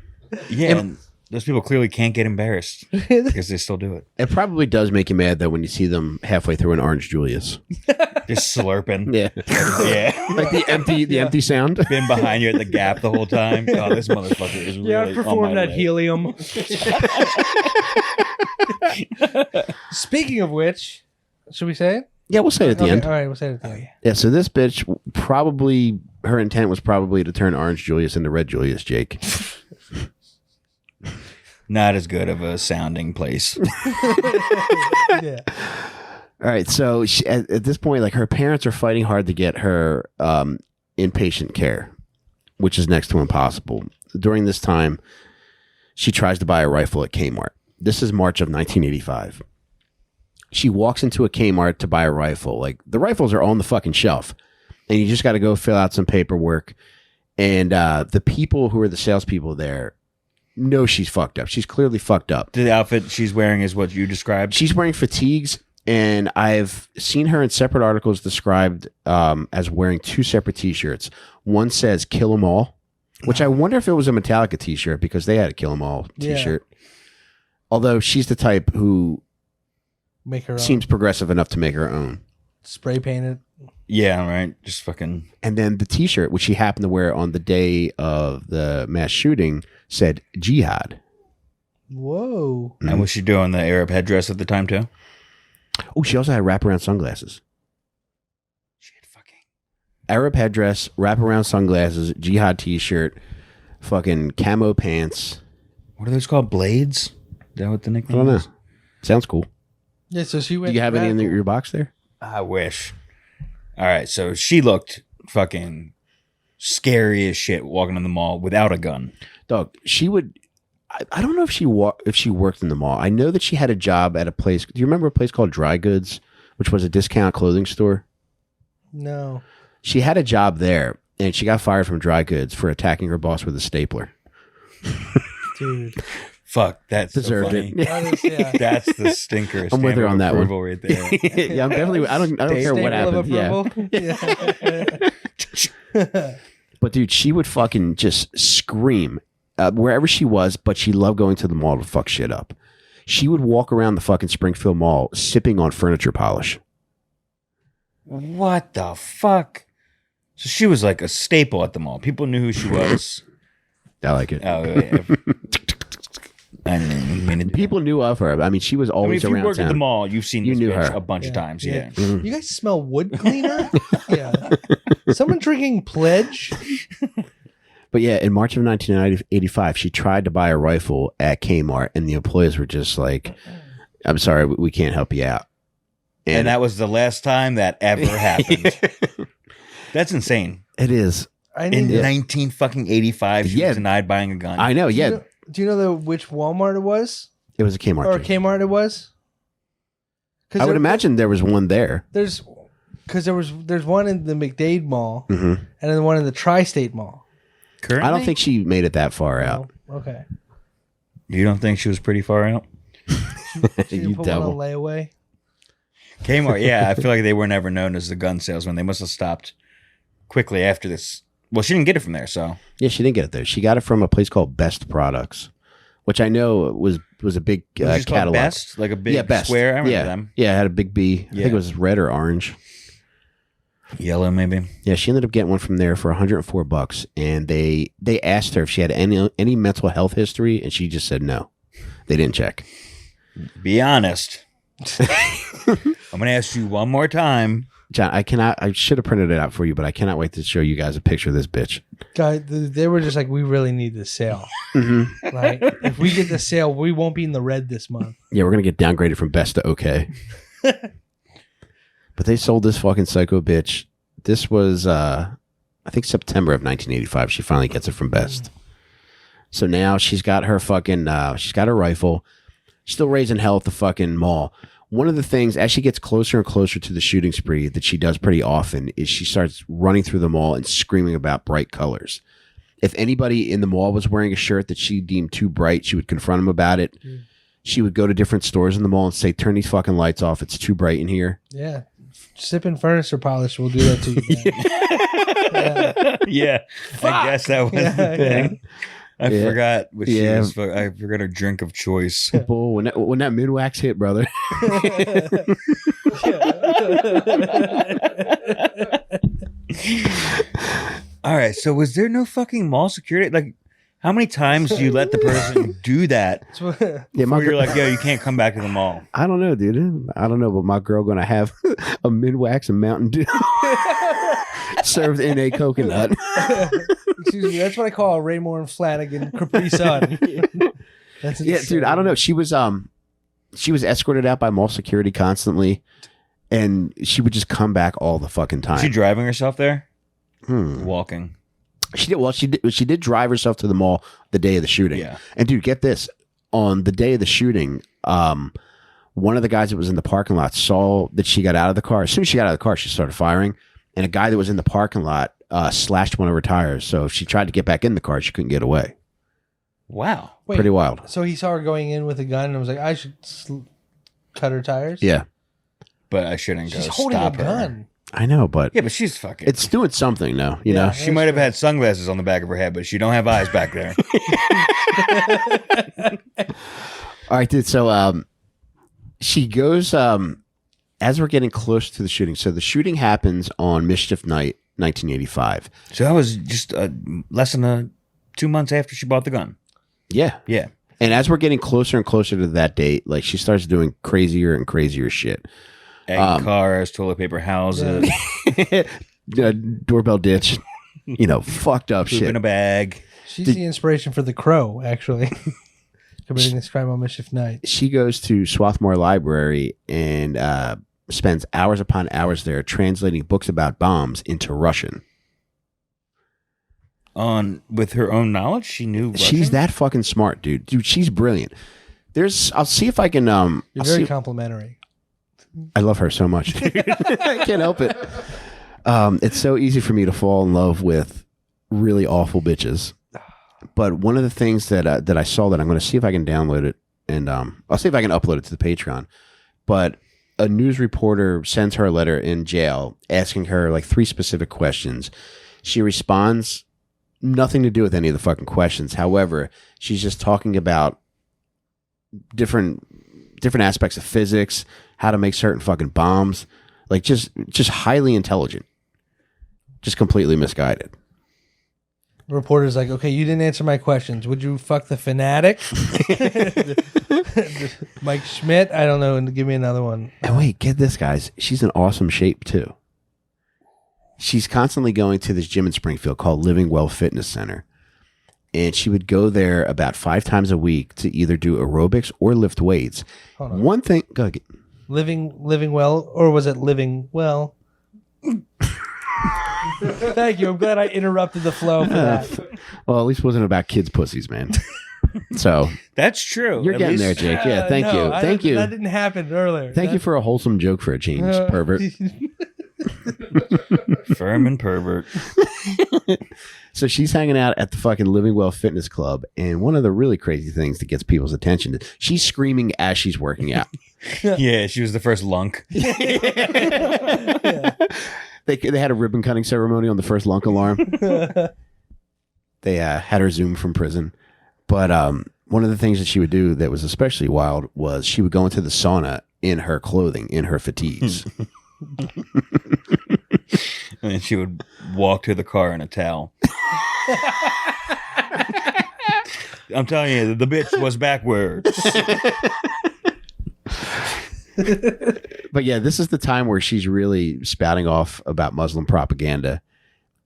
Yeah, and those people clearly can't get embarrassed because they still do it. It probably does make you mad though when you see them halfway through an Orange Julius. Just slurping. Yeah, Yeah. like the empty sound. Been behind you at the Gap the whole time. Oh, this motherfucker is really yeah, on perform my that leg. helium. Speaking of which, should we say it? Yeah, we'll say it at the end. All right, we'll say it at the end. Yeah, so this bitch probably her intent was probably to turn Orange Julius into Red Julius, Jake. Not as good of a sounding place. Yeah. All right, so she, at this point, like her parents are fighting hard to get her inpatient care, which is next to impossible. During this time, she tries to buy a rifle at Kmart. This is March of 1985. She walks into a Kmart to buy a rifle. Like the rifles are on the fucking shelf, and you just got to go fill out some paperwork. And the people who are the salespeople there know she's fucked up. She's clearly fucked up. The outfit she's wearing is what you described. She's wearing fatigues, and I've seen her in separate articles described as wearing two separate T-shirts. One says "Kill 'Em All," which I wonder if it was a Metallica T-shirt because they had a "Kill 'Em All" T-shirt. Yeah. Although she's the type who Make her seems progressive enough to make her own. Spray painted. Yeah, right. Just fucking. And then the T-shirt, which she happened to wear on the day of the mass shooting, said "Jihad." Whoa. And was she doing the Arab headdress at the time too? Oh, she also had wraparound sunglasses. She had fucking Arab headdress, wraparound sunglasses, Jihad T-shirt, fucking camo pants. What are those called? Blades? Is that what the I nickname don't know. is? Sounds cool. Yeah, so she went. Do you have any in radical. your box there? I wish. All right, so she looked fucking scary as shit walking in the mall without a gun. Dog, she would. I don't know if she worked in the mall. I know that she had a job at a place. Do you remember a place called Dry Goods, which was a discount clothing store? No. She had a job there, and she got fired from Dry Goods for attacking her boss with a stapler. Dude. Fuck, that's Deserved so funny. it. That is, yeah. That's the stinker. I'm with her stamp of on that one. approval right there. Yeah, I'm definitely. I don't care what Staple of happened. Yeah. approval? Yeah. But dude, she would fucking just scream wherever she was, but she loved going to the mall to fuck shit up. She would walk around the fucking Springfield Mall sipping on furniture polish. What the fuck? So she was like a staple at the mall. People knew who she was. I like it. Oh, yeah. I didn't even mean to do People knew of her. I mean, she was that. I mean, always if you around work at town. the mall, you've seen You this knew bitch her. a bunch of times. Yeah. You guys smell wood cleaner? Yeah. Someone drinking Pledge? But yeah, in March of 1985, she tried to buy a rifle at Kmart, and the employees were just like, "I'm sorry, we can't help you out." And that was the last time that ever happened. That's insane. It is. I In need to, 1985, she Yeah. was denied buying a gun. I know. do Yeah, you know, do you know which Walmart it was? it was a Kmart. Or Jake. Kmart it was? I would imagine there was one there. There's one in the McDade Mall hmm and then one in the Tri-State Mall. Currently? I don't think she made it that far out. Oh, okay. You don't think she was pretty far out? She You put devil. one on layaway. Kmart, yeah. I feel like they were never known as the gun salesman. They must have stopped quickly after this. Well, she didn't get it from there, so. Yeah, she didn't get it there. She got it from a place called Best Products, which I know was a big Was it just called catalog. Best? Like a big Yeah, Best. square? I remember yeah. them. Yeah, it had a big B. I Yeah. think it was red or orange. Yellow, maybe. Yeah, she ended up getting one from there for $104, and they asked her if she had any mental health history, and she just said no. They didn't check. Be honest. I'm going to ask you one more time. John, I should have printed it out for you, but I cannot wait to show you guys a picture of this bitch. Guy, they were just like, we really need this sale. Mm-hmm. Like, if we get the sale, we won't be in the red this month. Yeah, we're going to get downgraded from best to okay. But they sold this fucking psycho bitch. This was, I think, September of 1985. She finally gets it from Best. So now she's got her fucking, she's got her rifle. Still raising hell at the fucking mall. One of the things, as she gets closer and closer to the shooting spree that she does pretty often, is she starts running through the mall and screaming about bright colors. If anybody in the mall was wearing a shirt that she deemed too bright, she would confront them about it. she would go to different stores in the mall and say, "Turn these fucking lights off. It's too bright in here." Yeah. Sipping furniture polish will do that to you. Man. Yeah, I guess that was the thing. I Yeah. forgot what she Yeah. was. I forgot her drink of choice. Bull, when that mid-wax hit, brother. All right, so was there no fucking mall security? Like, how many times do you let the person do that Yeah, before you're like, yo, you can't come back to the mall? I don't know, dude. I don't know, but my girl gonna have a mid-wax and Mountain Dew served in a coconut. Excuse me, that's what I call a Raymore Flanagan Capri Sun. That's Yeah, dude. I don't know. She was escorted out by mall security constantly, and she would just come back all the fucking Was she time. driving herself there? Hmm. Walking. She did. Well, she did drive herself to the mall the day of the shooting. Yeah. And dude, get this: on the day of the shooting, one of the guys that was in the parking lot saw that she got out of the car. As soon as she got out of the car, she started firing, and a guy that was in the parking lot slashed one of her tires. So if she tried to get back in the car, she couldn't get away. Wow. Wait, Pretty wild. so he saw her going in with a gun and was like, I should cut her tires? Yeah, But I shouldn't She's go holding stop a her. gun. I know, but Yeah, but she's fucking. it's doing something now. You Yeah. know. She might have had sunglasses on the back of her head, but she don't have eyes back there. All right, dude. So she goes as we're getting close to the shooting. So the shooting happens on Mischief Night, 1985. So that was just less than 2 months after she bought the gun. Yeah. Yeah. And as we're getting closer and closer to that date, like she starts doing crazier and crazier shit. Egg cars, toilet paper houses, Doorbell ditch, fucked up poop shit. in a bag. She's the inspiration for The Crow, actually. Committing this crime on Mischief Night. She goes to Swarthmore Library and spends hours upon hours there translating books about bombs into Russian. With her own knowledge, she knew Russian? She's that fucking smart, dude. Dude, she's brilliant. I'll see if I can. You're I'll very see- complimentary. I love her so much. I can't help it. It's so easy for me to fall in love with really awful bitches. But one of the things that I saw that I'm going to see if I can download it, and I'll see if I can upload it to the Patreon. But a news reporter sends her a letter in jail asking her like 3 specific questions. She responds, nothing to do with any of the fucking questions. However, she's just talking about different aspects of physics, how to make certain fucking bombs, like just highly intelligent, just completely misguided. The reporter's like, okay, you didn't answer my questions. Would you fuck the fanatic? Mike Schmidt? I don't know. And give me another one. And wait, get this, guys. She's in awesome shape too. She's constantly going to this gym in Springfield called Living Well Fitness Center. And she would go there about 5 times a week to either do aerobics or lift weights. Hold on. One thing, go ahead. Living well, or was it living well? Thank you. I'm glad I interrupted the flow for that. Well, at least it wasn't about kids' pussies, man. So That's true. you're At getting there, least- Jake. Yeah, thank you. Thank you. That didn't happen earlier. Thank you for a wholesome joke for a change, pervert. Firm and pervert. So she's hanging out at the fucking Living Well Fitness Club, and one of the really crazy things that gets people's attention is she's screaming as she's working out. Yeah, she was the first lunk. They had a ribbon cutting ceremony on the first lunk alarm. They had her Zoom from prison. But one of the things that she would do that was especially wild was she would go into the sauna in her clothing, in her fatigues. And then she would walk to the car in a towel. I'm telling you, the bitch was backwards. But yeah, this is the time where she's really spouting off about Muslim propaganda.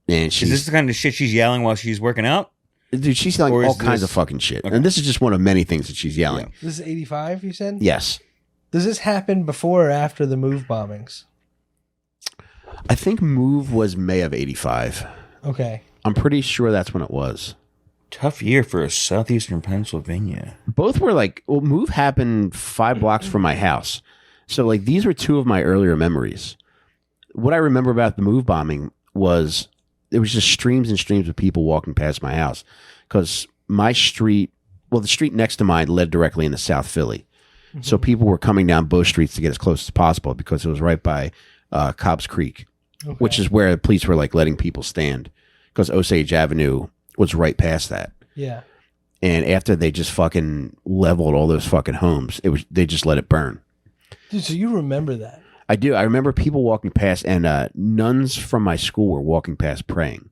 And Is she's, this the kind of shit she's yelling while she's working out? dude, she's yelling or is all kinds this- of fucking shit. Okay. And this is just one of many things that she's yelling. This is 85, you said? Yes. Does this happen before or after the move bombings? I think Move was May of 85. Okay. I'm pretty sure that's when it was. Tough year for southeastern Pennsylvania. Both were like, well, Move happened 5 blocks from my house. So like these were 2 of my earlier memories. What I remember about the Move bombing was it was just streams and streams of people walking past my house because my street, well, the street next to mine led directly into South Philly. So people were coming down both streets to get as close as possible because it was right by Cobb's Creek, which is where the police were like letting people stand because Osage Avenue was right past that. Yeah. And after they just fucking leveled all those fucking homes, they just let it burn. Dude, so you remember that? I do. I remember people walking past, and nuns from my school were walking past praying.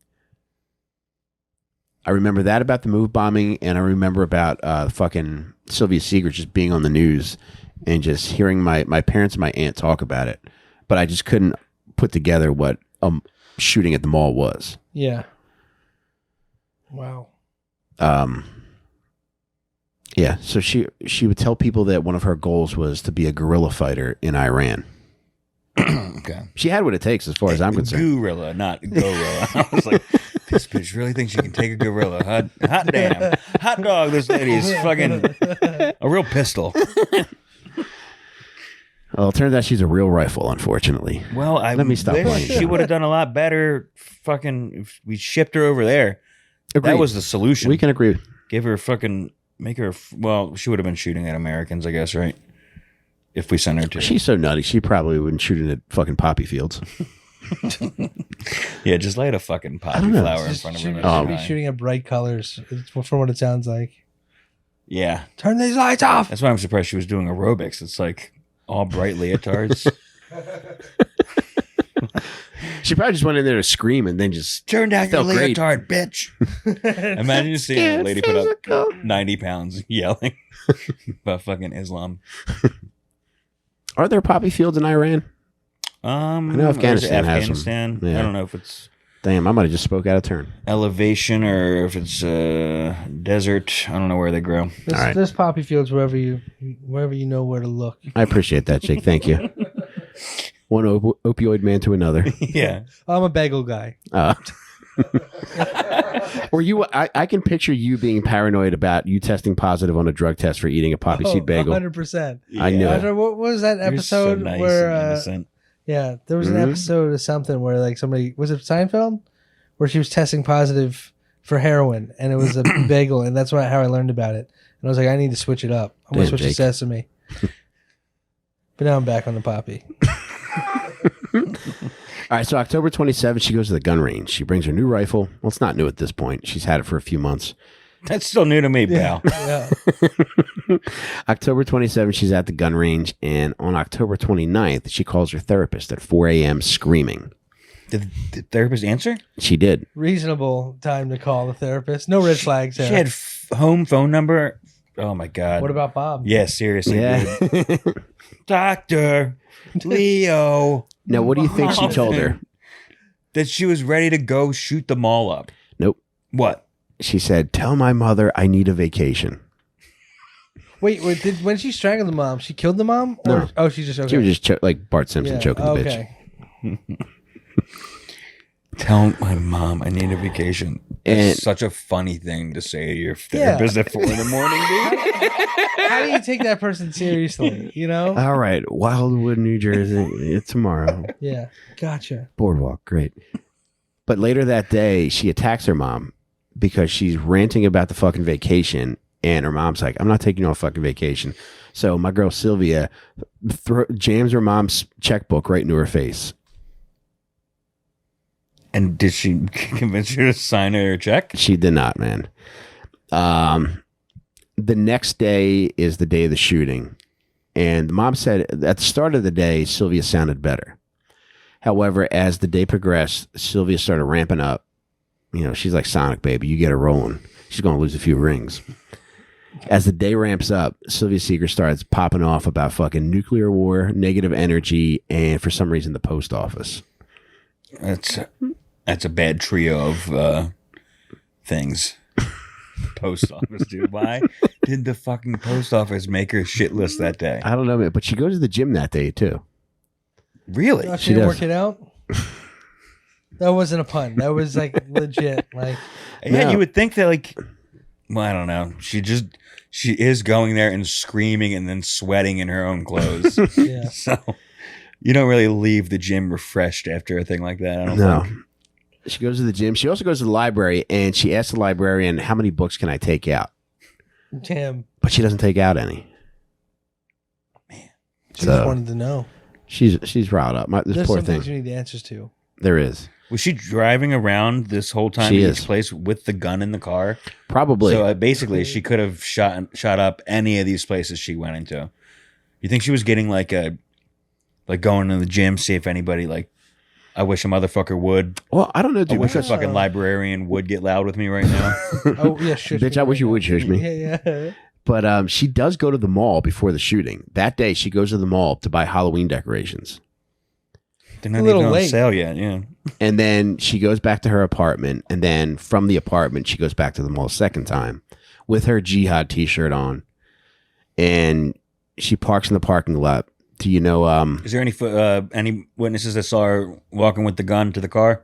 I remember that about the move bombing, and I remember about fucking Sylvia Seigrist just being on the news and just hearing my parents and my aunt talk about it. But I just couldn't put together what shooting at the mall was. Yeah. Wow. Yeah, so she would tell people that one of her goals was to be a guerrilla fighter in Iran. Okay. She had what it takes as far as I'm concerned. Gorilla, not gorilla. I was like, this bitch really thinks she can take a gorilla. Hot damn. Hot dog, this lady is fucking a real pistol. Well, it turns out she's a real rifle, unfortunately. Well, Let me stop wish playing. she would have done a lot better fucking if we shipped her over there. Agreed. That was the solution. We can agree. Give her fucking, make her, well, she would have been shooting at Americans, I guess, right? If we sent her to. She's so nutty, she probably wouldn't shoot it at fucking poppy fields. Yeah, just light a fucking poppy know. flower in Just front of shoot, her. should be shooting at bright colors, from what it sounds like. Yeah. Turn these lights off. That's why I'm surprised she was doing aerobics. It's like all bright leotards. She probably just went in there to scream and then just Turn down your felt great. leotard, bitch. Imagine just seeing a lady put up 90 pounds yelling about fucking Islam. Are there poppy fields in Iran? I know Afghanistan has them. Afghanistan. Yeah. I don't know if it's Damn, I might have just spoke out of turn. elevation or if it's desert. I don't know where they grow. There's poppy fields wherever you know where to look. I appreciate that, Jake. Thank you. One opioid man to another. Yeah. I'm a bagel guy. Were you? I can picture you being paranoid about you testing positive on a drug test for eating a poppy seed bagel. 100%. I knew it. What was that You're so episode nice where? and innocent. Yeah, there was an episode of something where like somebody, was it Seinfeld, where she was testing positive for heroin, and it was a bagel, and that's how I learned about it. And I was like, I need to switch it up. I'm gonna Damn, switch to Jake. sesame. But now I'm back on the poppy. All right, so October 27th, she goes to the gun range. She brings her new rifle. Well, it's not new at this point. She's had it for a few months. That's still new to me, pal. Yeah. October 27th, she's at the gun range. And on October 29th, she calls her therapist at 4 a.m. screaming. Did the therapist answer? She did. Reasonable time to call the therapist. No red flags She there. had home phone number. Oh my god. What about Bob? Yeah, seriously. Yeah. Dude. Doctor Leo. Now, what do you think she told her? That she was ready to go shoot them all up. Nope. What? She said, tell my mother I need a vacation. Wait, when she strangled the mom, she killed the mom? Or, No. Oh, she just, okay. She was just like Bart Simpson choking the bitch. Okay. Tell my mom I need a vacation. And- It's such a funny thing to say to your therapist at 4 in the morning, dude. How do you take that person seriously? You know? All right, Wildwood, New Jersey. It's tomorrow. Yeah. Gotcha. Boardwalk, great. But later that day, she attacks her mom because she's ranting about the fucking vacation. And her mom's like, I'm not taking you on a fucking vacation. So my girl Sylvia jams her mom's checkbook right into her face. And did she convince you to sign her check? She did not, man. The next day is the day of the shooting. And the mom said at the start of the day, Sylvia sounded better. However, as the day progressed, Sylvia started ramping up. You know, she's like Sonic, baby. You get her rolling. She's going to lose a few rings. As the day ramps up, Sylvia Seigrist starts popping off about fucking nuclear war, negative energy, and for some reason, the post office. That's a bad trio of things. Post office, dude. Why did the fucking post office make her shit list that day? I don't know, man, but she goes to the gym that day, too. Really? Oh, She she didn't does. work it out? That wasn't a pun. That was like legit. Like, Yeah, No. you would think that, like, well, I don't know. She is going there and screaming and then sweating in her own clothes. yeah. So you don't really leave the gym refreshed after a thing like that. I don't No. think. She goes to the gym. She also goes to the library, and she asks the librarian, how many books can I take out? Damn. But she doesn't take out any. She just wanted to know. She's riled up. This There's poor some thing. things you need answers to. There is. Was she driving around this whole time She in is. each place with the gun in the car? Probably. So basically, she could have shot up any of these places she went into. You think she was getting like going to the gym, see if anybody like, I wish a motherfucker would. Well, I don't know, I dude. wish a Because, fucking librarian would get loud with me right now. Oh yeah, shush bitch, me I wish right you now. would shush me. Yeah. But she does go to the mall before the shooting. That day, she goes to the mall to buy Halloween decorations. They're not A little even on late. sale yet. Yeah. And then she goes back to her apartment. And then from the apartment, she goes back to the mall a second time with her jihad t-shirt on. And she parks in the parking lot. Do you know? Is there any witnesses that saw her walking with the gun to the car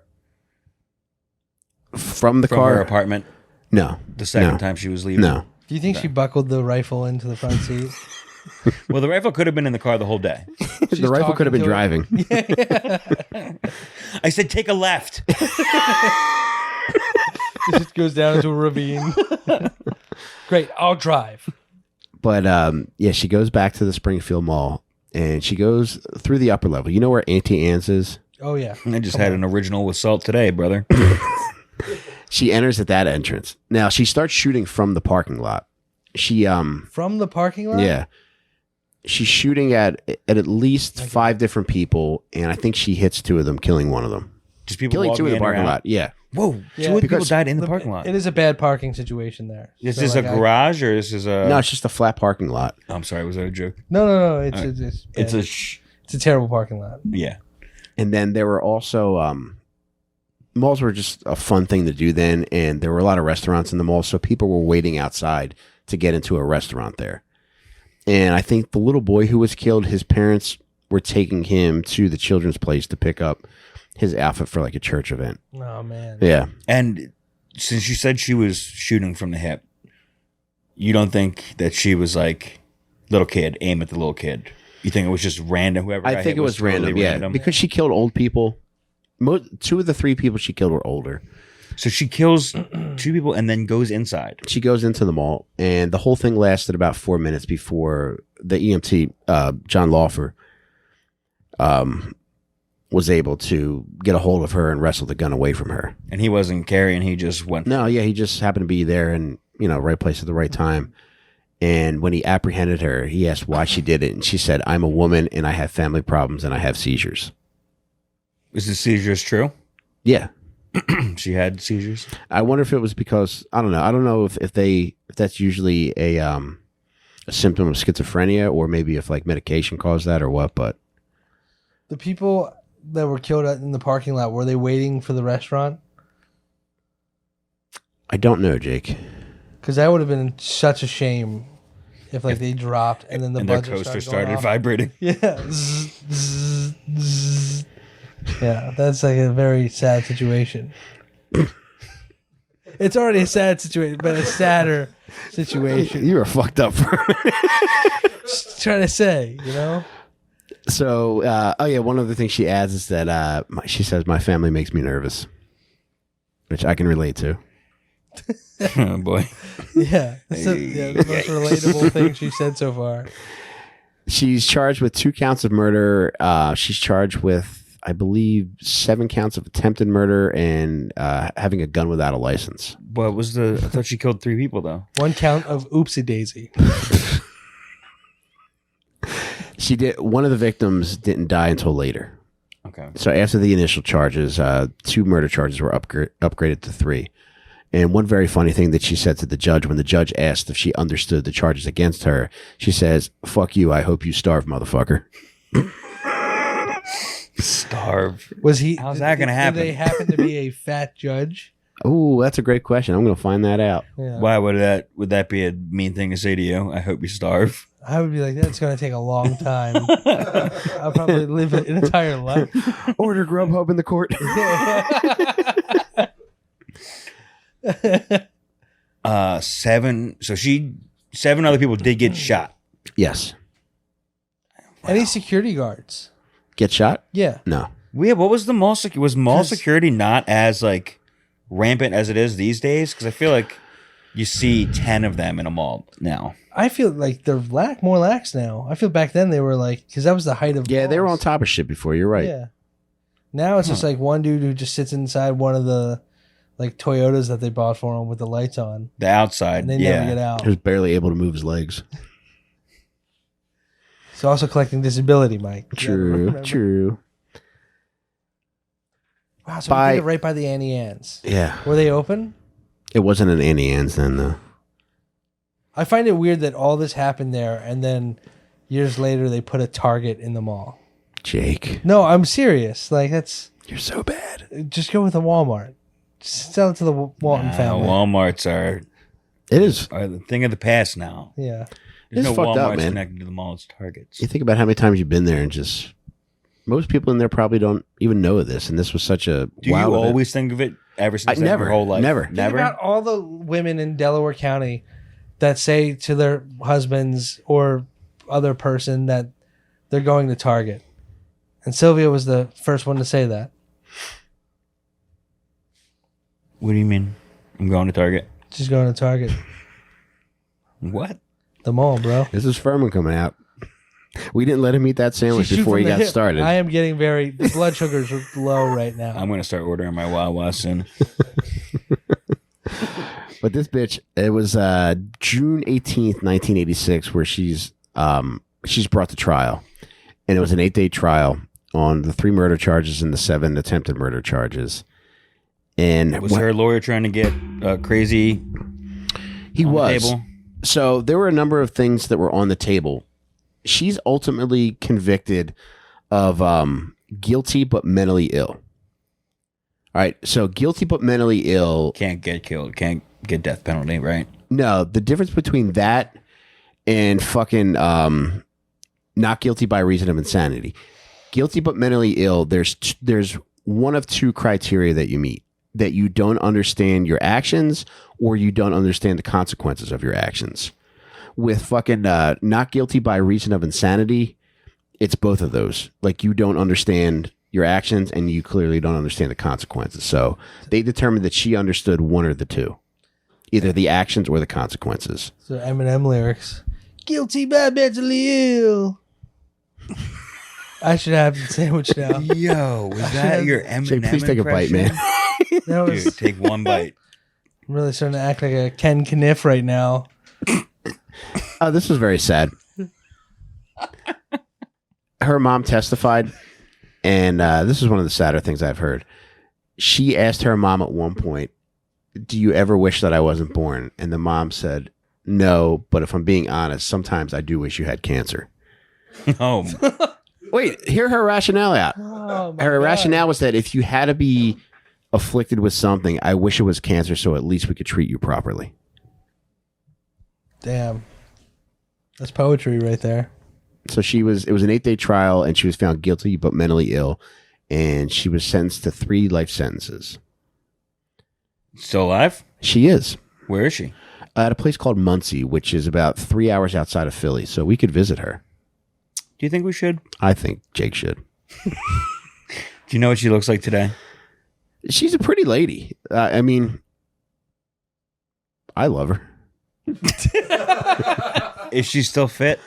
from the from car? her apartment? No. The second No. time she was leaving. No. Do you think she buckled the rifle into the front seat? Well, the rifle could have been in the car the whole day. The rifle could have been talking driving. I said, take a left. It just goes down into a ravine. Great, I'll drive. But yeah, she goes back to the Springfield Mall. And she goes through the upper level. You know where Auntie Anne's is? Oh yeah. I just had an original with salt today, brother. She enters at that entrance. Now, she starts shooting from the parking lot. She, From the parking lot? yeah. She's shooting at least 5 different people, and I think she hits 2 of them, killing one of them. Just people Killing walking 2 in the in or parking out. lot, yeah. Whoa, Yeah, 2 of the people because died in the parking lot. It is a bad parking situation there. Is So, this like, a garage or is this a... No, it's just a flat parking lot. I'm sorry, was that a joke? No. It's It's bad. a... It's a terrible parking lot. Yeah. And then there were also, malls were just a fun thing to do then, and there were a lot of restaurants in the mall, so people were waiting outside to get into a restaurant there. And I think the little boy who was killed, his parents were taking him to the children's place to pick up his outfit for like a church event. Oh man. Yeah. And since you said she was shooting from the hip, you don't think that she was like, little kid, aim at the little kid? You think it was just random? Whoever I got think hit it was totally random, yeah. Because she killed old people. 2 of the 3 people she killed were older. So she kills 2 people and then goes inside. She goes into the mall, and the whole thing lasted about 4 minutes before the EMT, John Lawfer, was able to get a hold of her and wrestle the gun away from her. And he wasn't carrying, he just went. No, yeah, he just happened to be there and, right place at the right time. And when he apprehended her, he asked why she did it. And she said, I'm a woman and I have family problems and I have seizures. Is the seizures true? Yeah. She had seizures? I wonder if it was because, I don't know. I don't know if that's usually a symptom of schizophrenia or maybe if like medication caused that or what, but. The people that were killed in the parking lot, were they waiting for the restaurant? I don't know, Jake. Because that would have been such a shame if like they dropped and then the And their buzzer coaster started started off. vibrating. Yeah. Zzz, zzz, zzz. Yeah, that's like a very sad situation. It's already a sad situation, but a sadder situation. You were fucked up for a minute. Just trying to say, So, one other thing she adds is that she says, my family makes me nervous, which I can relate to. Oh, boy. Yeah, that's the most relatable thing she said so far. She's charged with 2 counts of murder. She's charged with, I believe, 7 counts of attempted murder and having a gun without a license. What was I thought she killed 3 people, though. 1 count of oopsie daisy. She did. One of the victims didn't die until later. Okay. So after the initial charges, 2 murder charges were upgraded to 3. And one very funny thing that she said to the judge, when the judge asked if she understood the charges against her, she says, fuck you, I hope you starve, motherfucker. Starve. Was he? How's that gonna happen? Did they happen to be a fat judge? Oh, that's a great question. I'm going to find that out. Yeah. Why would that be a mean thing to say to you? I hope you starve. I would be like, that's going to take a long time. I'll probably live an entire life. Order Grubhub in the court. 7. So 7 other people did get shot. Yes. Any security guards? Get shot? Yeah. No. Yeah, what was the mall was mall 'Cause- security not as like rampant as it is these days? Because I feel like You see 10 of them in a mall now. I feel like they're more lax now. I feel back then they were like, because that was the height of Yeah, they were on malls. top of shit before. You're right. Yeah. Now it's just like one dude who just sits inside one of the like Toyotas that they bought for him with the lights on, The outside, and they yeah. never get out. He was barely able to move his legs. He's also collecting disability, Mike. You gotta True, remember. true. Wow, so we did it right by the Annie Ann's. Yeah. Were they open? It wasn't an Annie Ann's then, though. I find it weird that all this happened there, and then years later they put a Target in the mall. Jake, No, I'm serious. Like that's you're so bad. just go with a Walmart. Just sell it to the Walton family. Walmarts are It is. the thing of the past now. Yeah. There's It's no fucked up, Walmarts man. connected to the mall. It's Targets. You think about how many times you've been there and just... Most people in there probably don't even know this, and this was such a Do wild you event. always think of it ever since then, never, your whole life? never. Think about all the women in Delaware County that say to their husbands or other person that they're going to Target. And Sylvia was the first one to say that. What do you mean? I'm going to Target. She's going to Target. What? The mall, bro. This is Furman coming out. We didn't let him eat that sandwich She shoot before from he the got hip. started. I am getting the blood sugars are low right now. I'm going to start ordering my Wawa soon. But this bitch, it was June 18th, 1986, where she's brought to trial. And it was an 8-day trial on the 3 murder charges and the 7 attempted murder charges. And Was her lawyer trying to get crazy he on the was. table? So there were a number of things that were on the table. She's ultimately convicted of guilty but mentally ill. All right, so guilty but mentally ill. Can't get killed. Can't get death penalty, right? No, the difference between that and fucking not guilty by reason of insanity. Guilty but mentally ill, there's one of 2 criteria that you meet. That you don't understand your actions or you don't understand the consequences of your actions. With fucking not guilty by reason of insanity, it's both of those. Like you don't understand your actions and you clearly don't understand the consequences. So they determined that she understood one or the 2. Either the actions or the consequences. So Eminem lyrics. Guilty by mentally ill. I should have the sandwich now. Yo, was that your Eminem Jake, please take a bite, impression? man. That was, Dude, take one bite. I'm really starting to act like a Ken Kniff right now. Oh, this was very sad. Her mom testified, and this is one of the sadder things I've heard. She asked her mom at one point, "Do you ever wish that I wasn't born?" And the mom said, "No, but if I'm being honest, sometimes I do wish you had cancer." Oh, Wait, hear her rationale out. Oh, my Her God. rationale was that if you had to be afflicted with something, I wish it was cancer so at least we could treat you properly. Damn. That's poetry right there. So it was an 8-day trial and she was found guilty but mentally ill and she was sentenced to 3 life sentences. still alive? She is Where is she? at a place called Muncie, which is about 3 hours outside of Philly. So we could visit her. Do you think we should? I think Jake should. Do you know what she looks like today? She's a pretty lady. I mean, I love her. Is she still fit?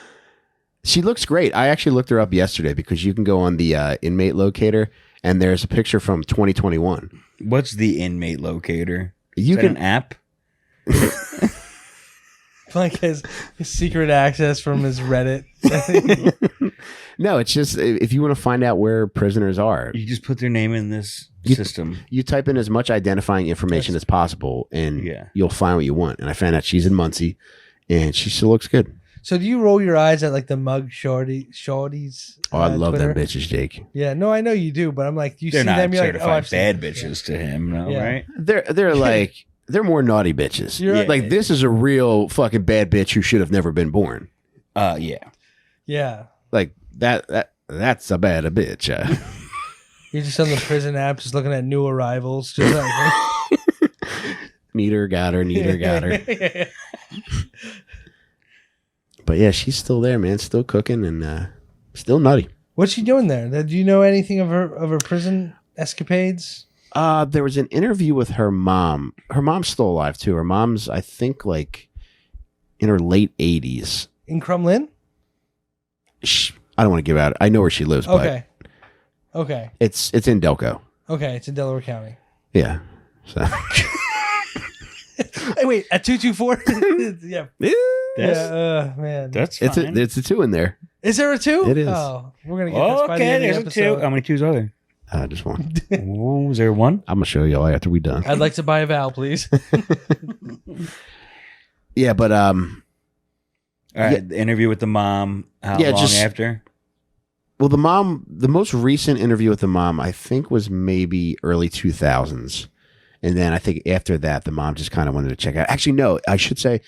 She looks great. I actually looked her up yesterday because you can go on the inmate locator and there's a picture from 2021. What's the inmate locator? You Is that can an app? Like his secret access from his Reddit. No, it's just if you want to find out where prisoners are, You just put their name in this You- system. you type in as much identifying information as possible and Yeah. you'll find what you want. And I found out she's in Muncie and she still looks good. So do you roll your eyes at like the mug shorties? Oh, I love Twitter? them bitches, Jake. Yeah, no, I know you do, but I'm like, you They're see not them, you're like, certified oh, I've seen bad them. bitches to him, no, Yeah. right? They're like they're more naughty bitches. You're right. Like this is a real fucking bad bitch who should have never been born. Yeah. Yeah, Like that's a bad bitch. you're just on the prison app, just looking at new arrivals, just like Need her, got her, need her, got her. But yeah, she's still there, man. Still cooking and still nutty. What's she doing there? Do you know anything of her prison escapades? There was an interview with her mom. Her mom's still alive too. Her mom's, I think, like in her late 80s. In Crumlin? I don't want to give out. I know where she lives, Okay. but Okay. it's in Delco. Okay. It's in Delaware County. Yeah. So Hey, wait, at 224? Yeah. Man. That's it's fine. it's a 2 in there. Is there a 2? It is. Oh, we're going to get this by the Okay, end of there's the a episode. two. How many twos are there? Just one. Oh, is there one? I'm gonna show you all after we done. I'd like to buy a vowel, please. Yeah, but All right, the interview with the mom. How Yeah, long just- after? well, the most recent interview with the mom, I think, was maybe early 2000s, and then I think after that, the mom just kind of wanted to check out. Actually, no, I should say,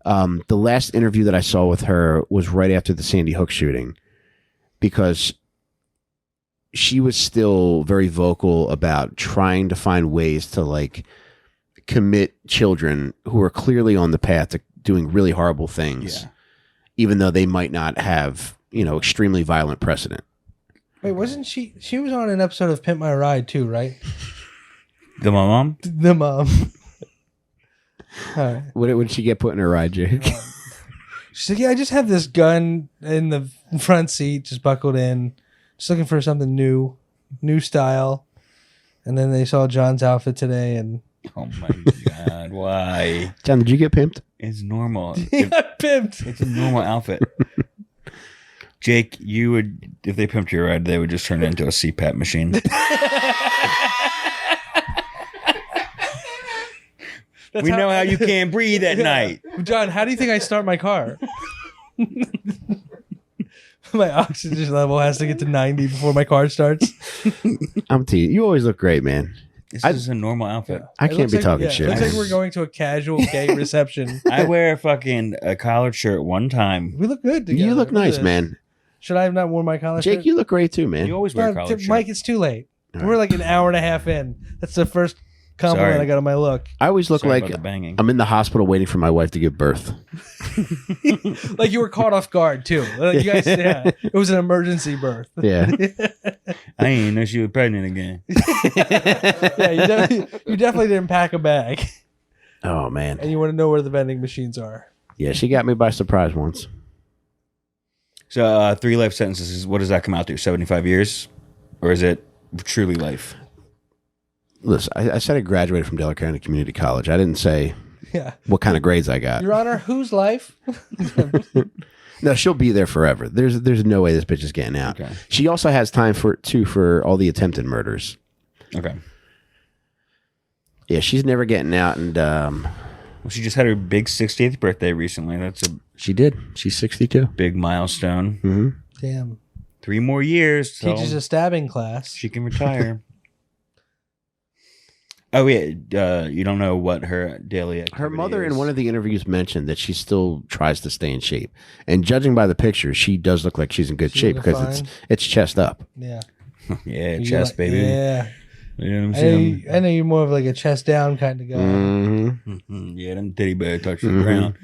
the last interview that I saw with her was right after the Sandy Hook shooting, because she was still very vocal about trying to find ways to like commit children who are clearly on the path to doing really horrible things, Yeah. even though they might not have, extremely violent precedent. Wait, wasn't she? She was on an episode of Pimp My Ride too, right? The mom? The mom. All right. What did she get put in her ride, Jake? She said, "Yeah, I just have this gun in the front seat, just buckled in, just looking for something new style." And then they saw John's outfit today, and Oh my God, why? John, did you get pimped? It's normal. he got pimped. It's a normal outfit. Jake, you would, if they pimped your ride, they would just turn it into a CPAP machine. We know how you can't breathe at night. John, how do you think I start my car? My oxygen level has to get to 90 before my car starts. I'm teasing. You always look great, man. This is a normal outfit. I It can't looks be like- talking yeah, shit. It looks like man. we're going to a casual gay reception. I wear a collared shirt one time. We look good together. You look Look at nice, this. man. Should I have not worn my collar Jake, shirt? you look great too, man. You always wear a No, collared shirt. Mike, it's too late. All We're like an hour and a half in. That's the first compliment Sorry. I got on my look. I always look Sorry like about the banging. I'm in the hospital waiting for my wife to give birth. Like you were caught off guard too. Like you guys, yeah, it was an emergency birth. Yeah. I didn't even know she was pregnant again. Yeah, you definitely didn't pack a bag, Oh man. and you want to know where the vending machines are. Yeah, she got me by surprise once. So 3 life sentences, what does that come out to? 75 years? Or is it truly life? Listen, I said I graduated from Delaware County Community College. I didn't say Yeah, what kind of grades I got. Your Honor, whose life? No, she'll be there forever. There's no way this bitch is getting out. Okay. She also has time for all the attempted murders. Okay. Yeah, she's never getting out, and Well, she just had her big 60th birthday recently. That's a she did. She's 62. big milestone. Mm-hmm. Damn, 3 more years till teaches a stabbing class. she can retire. Oh, yeah. You don't know what her daily activity Her mother is. in one of the interviews mentioned that she still tries to stay in shape, and judging by the pictures, she does look like she's in good She's shape looking because fine. it's chest up. Yeah, Yeah, You chest, like- baby. Yeah, You know what I'm I know, saying? I know you're more of like a chest down kind of guy. Mm-hmm. Yeah, them titty bear touch the Mhm. ground.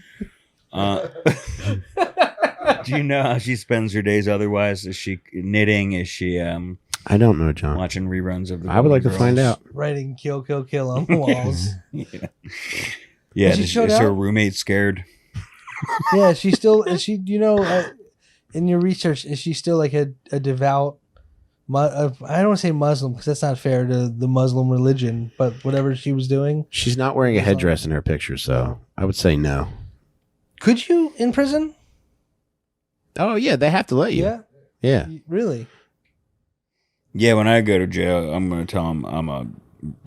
Do you know how she spends her days otherwise? Is she knitting? Is she I don't know, John. watching reruns of the I would like to Golden find Girls? out. Writing "kill, kill, kill" on the walls. Yeah, Has she is showed her out? roommate scared? Yeah, she still is she. You know, in your research, is she still like a devout? I don't want to say Muslim because that's not fair to the Muslim religion. But whatever she was doing, She's not wearing a headdress in her picture, so I would say no. could you in prison? Oh yeah, they have to let you. Yeah, Yeah. really. Yeah, when I go to jail, I'm going to tell them I'm a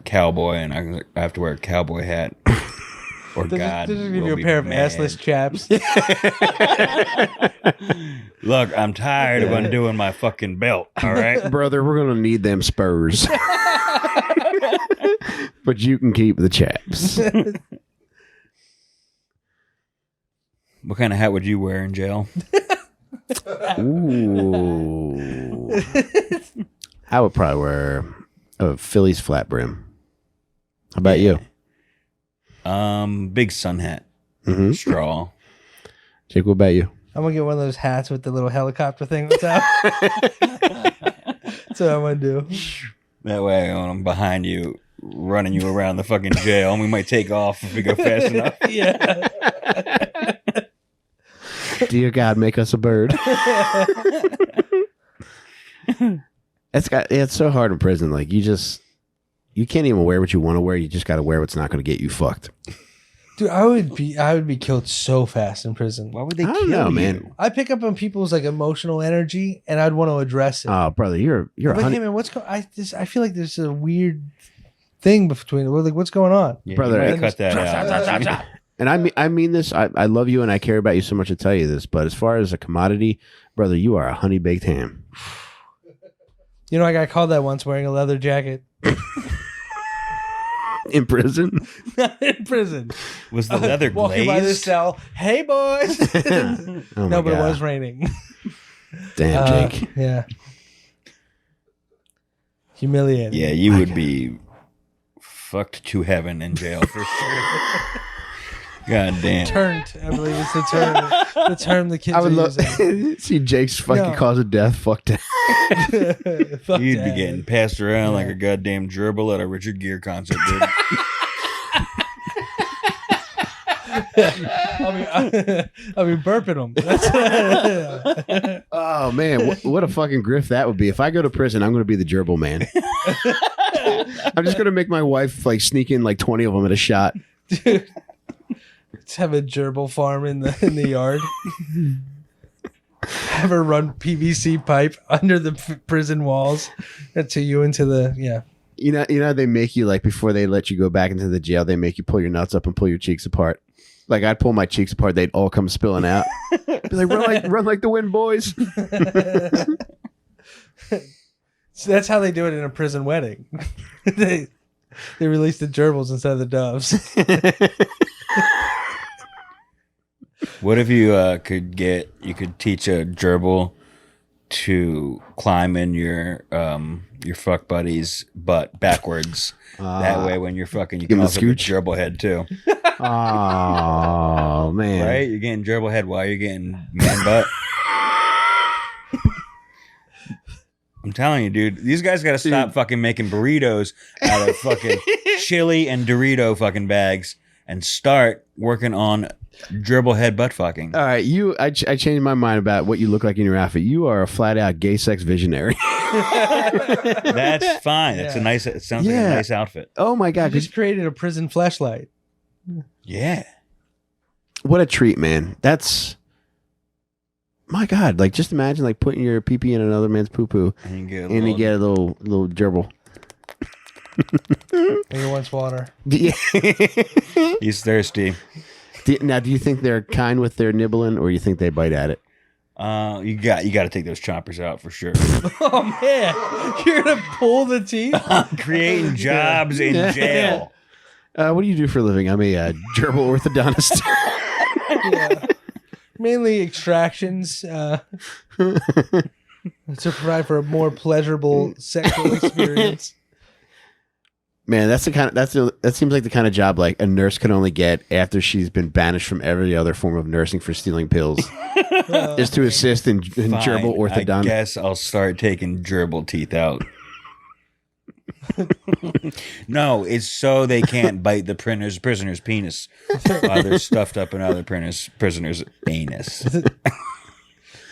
cowboy and I have to wear a cowboy hat. Or They'll God, just give will you a be pair of mad. assless chaps. Look, I'm tired of undoing my fucking belt. All right. Brother, we're gonna need them spurs. But you can keep the chaps. What kind of hat would you wear in jail? Ooh. I would probably wear a Phillies flat brim. How about you? Big sun hat, Mm-hmm. straw. Jake, what about you? I'm gonna get one of those hats with the little helicopter thing on top. That's what I'm gonna do. That way, when I'm behind you, running you around the fucking jail, and we might take off if we go fast enough. Yeah. Dear God, make us a bird. It's so hard in prison. Like you can't even wear what you want to wear. You just got to wear what's not going to get you fucked. Dude, I would be killed so fast in prison. Why would they I kill don't know, you? man. I pick up on people's like emotional energy, and I'd want to address it. Oh, brother, you're I'm a like, honey. hey man, what's going? I feel like there's a weird thing between. Like, what's going on? Yeah, Brother, you I- might cut that out. And I mean this. I love you and I care about you so much to tell you this. But as far as a commodity, brother, you are a honey baked ham. You know, I got called that once wearing a leather jacket In prison. in prison. Was the leather Walking by the glazed? cell. Hey boys. Oh my No, but God. it was raining. Damn, Jake. Yeah. Humiliating. Yeah, you would be fucked to heaven in jail for sure. God damn. Turned. I believe it's the term. The term the kids I would are love using. see Jake's fucking No. cause of death. Fuck that. Fuck You'd that. be getting passed around like a goddamn gerbil at a Richard Gere concert, dude. I'll be burping them. That's Oh man, what a fucking grift that would be. If I go to prison, I'm going to be the gerbil man. I'm just going to make my wife like sneak in like 20 of them at a shot. Dude, let's have a gerbil farm in the yard. Have her run PVC pipe under the prison walls to you into the You know they make you like before they let you go back into the jail, they make you pull your nuts up and pull your cheeks apart. Like I'd pull my cheeks apart, they'd all come spilling out. Be like, run like the wind, boys. So that's how they do it in a prison wedding. they release the gerbils instead of the doves. What if you could teach a gerbil to climb in your fuck buddy's butt backwards. That way, when you're fucking, you Give can him a also get scooch? gerbil head too, Oh man. right? You're getting gerbil head while you're getting man butt. I'm telling you, dude, these guys got to stop fucking making burritos out of fucking chili and Dorito fucking bags and start working on gerbil head butt fucking. All right, I changed my mind about what you look like in your outfit. You are a flat out gay sex visionary. That's fine. That's Yeah. a nice. It sounds like Yeah. a nice outfit. Oh my I god, just created a prison flashlight. Yeah. what a treat, man. That's my god. Like just imagine like putting your pee pee in another man's poo poo, And you get a and you little- get a little gerbil. And he wants water. Yeah. He's thirsty. Now, do you think they're kind with their nibbling, or you think they bite at it? You got to take those choppers out for sure. Oh man, you're gonna pull the teeth? Creating jobs in jail. What do you do for a living? I'm a gerbil orthodontist. Yeah. Mainly extractions to provide for a more pleasurable sexual experience. Man, that seems like the kind of job like a nurse can only get after she's been banished from every other form of nursing for stealing pills, is to assist in Fine, gerbil I orthodontics. guess I'll start taking gerbil teeth out. No, it's so they can't bite the prisoner's penis while they're stuffed up in other prisoner's anus. Do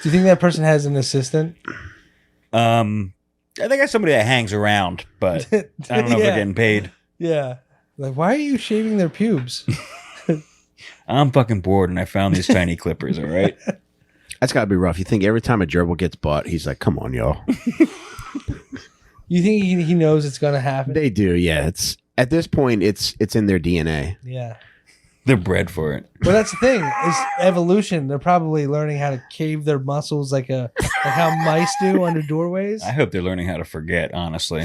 you think that person has an assistant? I think that's somebody that hangs around, but I don't know if Yeah. they're getting paid. Yeah. Like, why are you shaving their pubes? I'm fucking bored, and I found these tiny clippers. All right. That's got to be rough. You think every time a gerbil gets bought, he's like, "Come on, y'all." You think he knows it's gonna happen? They do, yeah. It's at this point, it's in their DNA. Yeah. They're bred for it. Well, that's the thing. Is evolution. They're probably learning how to cave their muscles like how mice do under doorways. I hope they're learning how to forget. Honestly,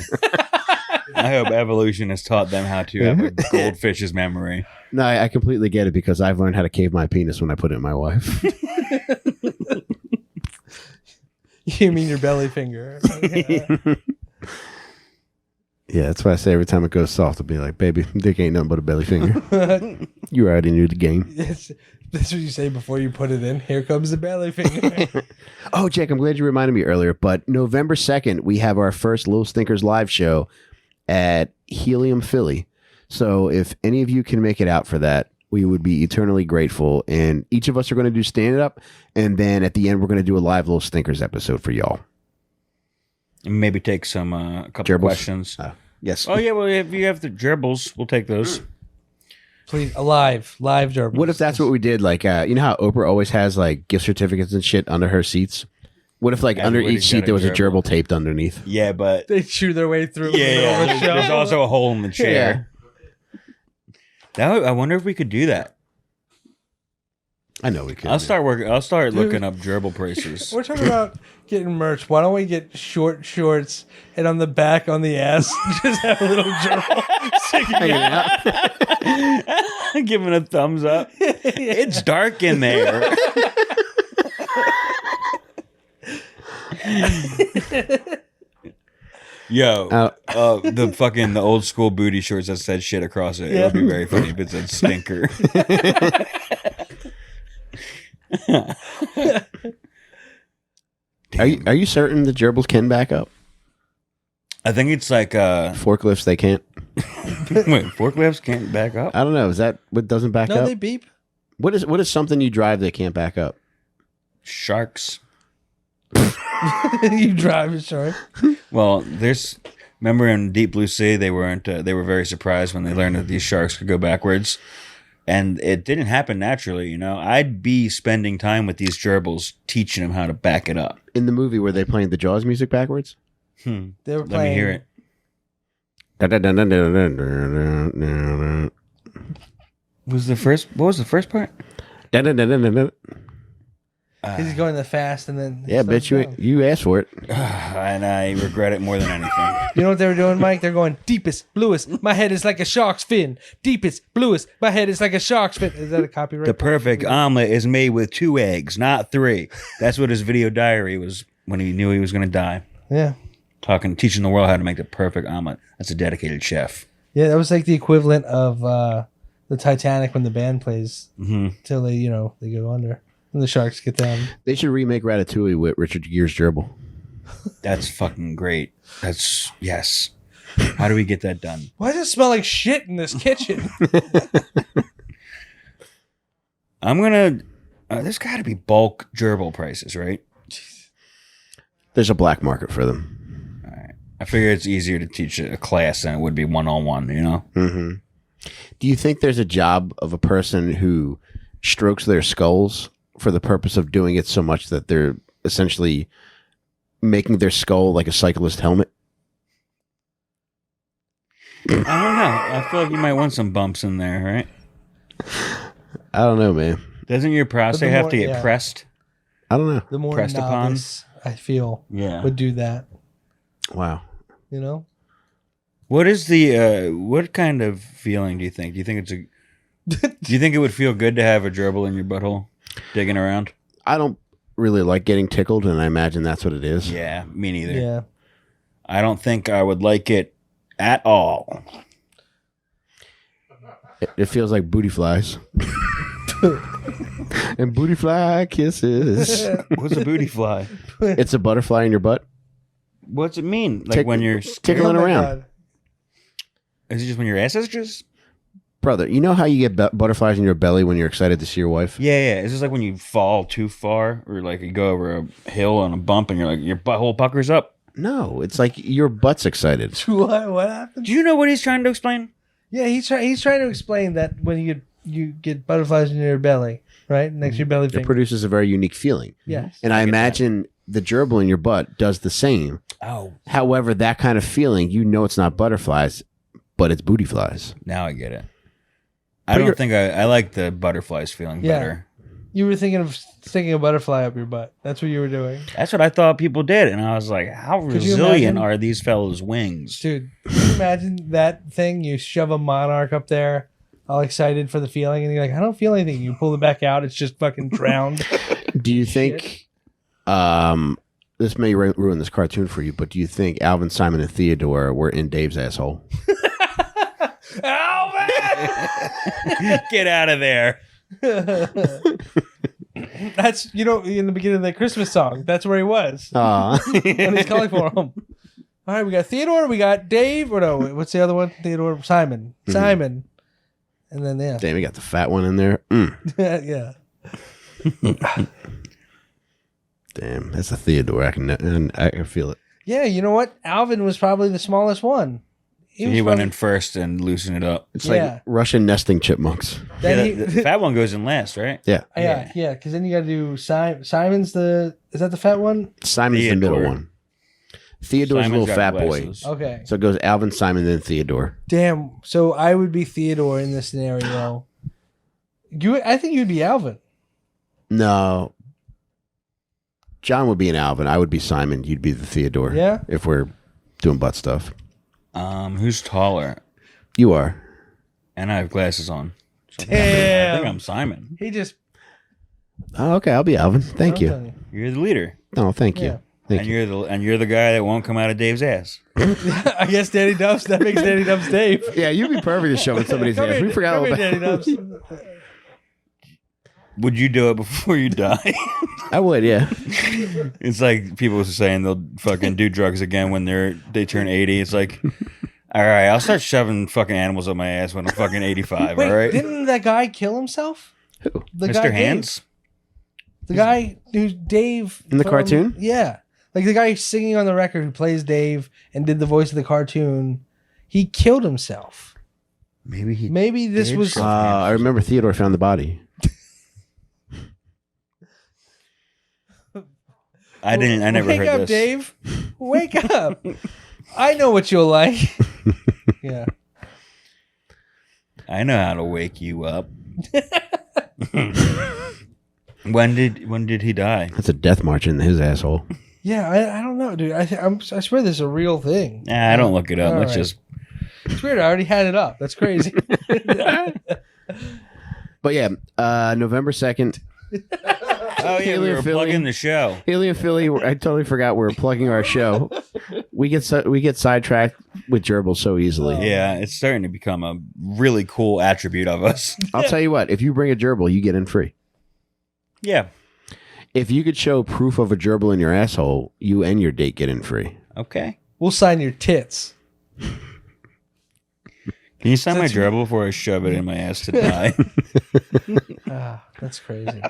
I hope evolution has taught them how to have a goldfish's memory. No, I completely get it because I've learned how to cave my penis when I put it in my wife. You mean your belly finger? Yeah, that's why I say every time it goes soft, I'll be like, "Baby, dick ain't nothing but a belly finger." You already knew the game. That's what you say before you put it in. Here comes the belly finger. Oh, Jake, I'm glad you reminded me earlier. But November 2nd, we have our first Little Stinkers live show at Helium Philly. So if any of you can make it out for that, we would be eternally grateful. And each of us are going to do stand up, and then at the end we're going to do a live little stinkers episode for y'all. And maybe take some a couple Gerbils? questions. Yes. Oh yeah, well if you have the gerbils, we'll take those. Please, live gerbils. What if that's what we did? Like, you know how Oprah always has like gift certificates and shit under her seats? What if like under Everybody's each seat got a there was a gerbil. gerbil taped underneath? Yeah, but they chew their way through? in the middle of the yeah, show? there's also a hole in the chair. I wonder if we could do that. I know we could. I'll start looking up gerbil prices. We're talking about getting merch. Why don't we get short shorts and on the back on the ass just have a little gerbil sticking out? Giving a thumbs up. It's dark in there. Yo, the old school booty shorts that said shit across it. It would be very funny if it said stinker. Are you certain the gerbils can back up? I think it's like Forklifts they can't. wait, forklifts can't back up. I don't know. Is that what doesn't back No, up? they beep. What is something you drive that can't back up? Sharks. You drive a shark. Well, remember in Deep Blue Sea they were very surprised when they learned that these sharks could go backwards. And it didn't happen naturally, you know. I'd be spending time with these gerbils, teaching them how to back it up. In the movie, were they playing the Jaws music backwards? They were Let playing. me hear it. What was the first part? He's going the fast and then. Yeah, bitch, you asked for it. And I regret it more than anything. You know what they were doing, Mike? They're going deepest, bluest. My head is like a shark's fin. Deepest, bluest. My head is like a shark's fin. Is that a copyright? The perfect omelet is made with 2 eggs, not 3. That's what his video diary was when he knew he was going to die. Yeah. Teaching the world how to make the perfect omelet. That's a dedicated chef. Yeah, that was like the equivalent of the Titanic when the band plays till they go under and the sharks get down. They should remake Ratatouille with Richard Gere's gerbil. That's fucking great. Yes. How do we get that done? Why does it smell like shit in this kitchen? I'm gonna. There's got to be bulk gerbil prices, right? There's a black market for them. All right. I figure it's easier to teach a class than it would be one-on-one. You know. Mm-hmm. Do you think there's a job of a person who strokes their skulls for the purpose of doing it so much that they're essentially making their skull like a cyclist helmet? I don't know. I feel like you might want some bumps in there, right? I don't know, man. Doesn't your prostate have to get pressed? I don't know. The more Pressed upon? novice, I feel, Yeah. would do that. Wow. You know? What is the what kind of feeling do you think? Do you think it would feel good to have a gerbil in your butthole digging around? I don't really like getting tickled, and I imagine that's what it is. Yeah, me neither. Yeah. I don't think I would like it at all. It feels like booty flies. And booty fly kisses. What's a booty fly? It's a butterfly in your butt. What's it mean? Like when you're tickling Oh my around. God. Is it just when your ass is just? Brother, you know how you get butterflies in your belly when you're excited to see your wife? Yeah. Is this like when you fall too far, or like you go over a hill on a bump and you're like your butthole puckers up? No, it's like your butt's excited. What happened? Do you know what he's trying to explain? Yeah, he's trying to explain that when you get butterflies in your belly, right? Next to your belly It finger. produces a very unique feeling. Yes. And I imagine the gerbil in your butt does the same. Oh, However, that kind of feeling, you know it's not butterflies, but it's booty flies. now I get it. I don't think I like the butterflies feeling Yeah. better. You were thinking of sticking a butterfly up your butt. That's what you were doing. That's what I thought people did, and I was like, how Could you resilient imagine? are these fellows' wings? Dude, can you imagine that thing? You shove a monarch up there, all excited for the feeling, and you're like, I don't feel anything. You pull it back out, it's just fucking drowned. Do you think, this may ruin this cartoon for you, but do you think Alvin, Simon, and Theodore were in Dave's asshole? Alvin! Get out of there. That's, in the beginning of the Christmas song, that's where he was. Aw. When he's calling for him. All right, we got Theodore, we got Dave, or no, what's the other one? Theodore, Simon. Simon. And then, yeah. Damn, we got the fat one in there. Yeah. Damn, that's a Theodore. I can feel it. Yeah, you know what? Alvin was probably the smallest one. He went in first and loosened it up. It's like Russian nesting chipmunks. The fat one goes in last, right? Yeah. Yeah, because then you got to do Simon's is that the fat one? Simon's the middle one. Theodore's Simon's a little got fat glasses. boy. Okay. So it goes Alvin, Simon, then Theodore. Damn. So I would be Theodore in this scenario. I think you'd be Alvin. No. John would be an Alvin. I would be Simon. You'd be the Theodore. Yeah? If we're doing butt stuff. Who's taller? You are. And I have glasses on. So I think I'm Simon. He just... Oh, okay. I'll be Alvin. Thank you. You're the leader. No, thank you. Yeah. Thank you. You're the guy that won't come out of Dave's ass. I guess Danny Dubs, that makes Danny Dubs Dave. Yeah, you'd be perfect to shove in somebody's ass. We forgot all about Danny Dubs. Would you do it before you die? I would, yeah. It's like people saying they'll fucking do drugs again when they turn 80. It's like, all right, I'll start shoving fucking animals up my ass when I'm fucking 85. Wait, all right, didn't that guy kill himself? Who? The guy Mr. Hands. Dave. The guy who's Dave In the cartoon? Yeah, like the guy singing on the record who plays Dave and did the voice of the cartoon. He killed himself. Maybe this did was. shove I remember Theodore found the body. I never Wake heard up, this. Dave. Wake up. I know what you'll like. Yeah. I know how to wake you up. When did he die? That's a death march in his asshole. Yeah, I don't know, dude. I swear this is a real thing. Nah, I don't look it up. All Let's right. just. It's weird. I already had it up. That's crazy. But yeah, November 2nd. Oh yeah, we were Philly. plugging the show. Helium Philly. I totally forgot we're plugging our show. We get sidetracked with Gerbil so easily. Yeah, it's starting to become a really cool attribute of us. I'll tell you what. If you bring a Gerbil, you get in free. Yeah. If you could show proof of a gerbil in your asshole, you and your date get in free. Okay. We'll sign your tits. Can you sign my gerbil before I shove it in my ass to die? That's crazy.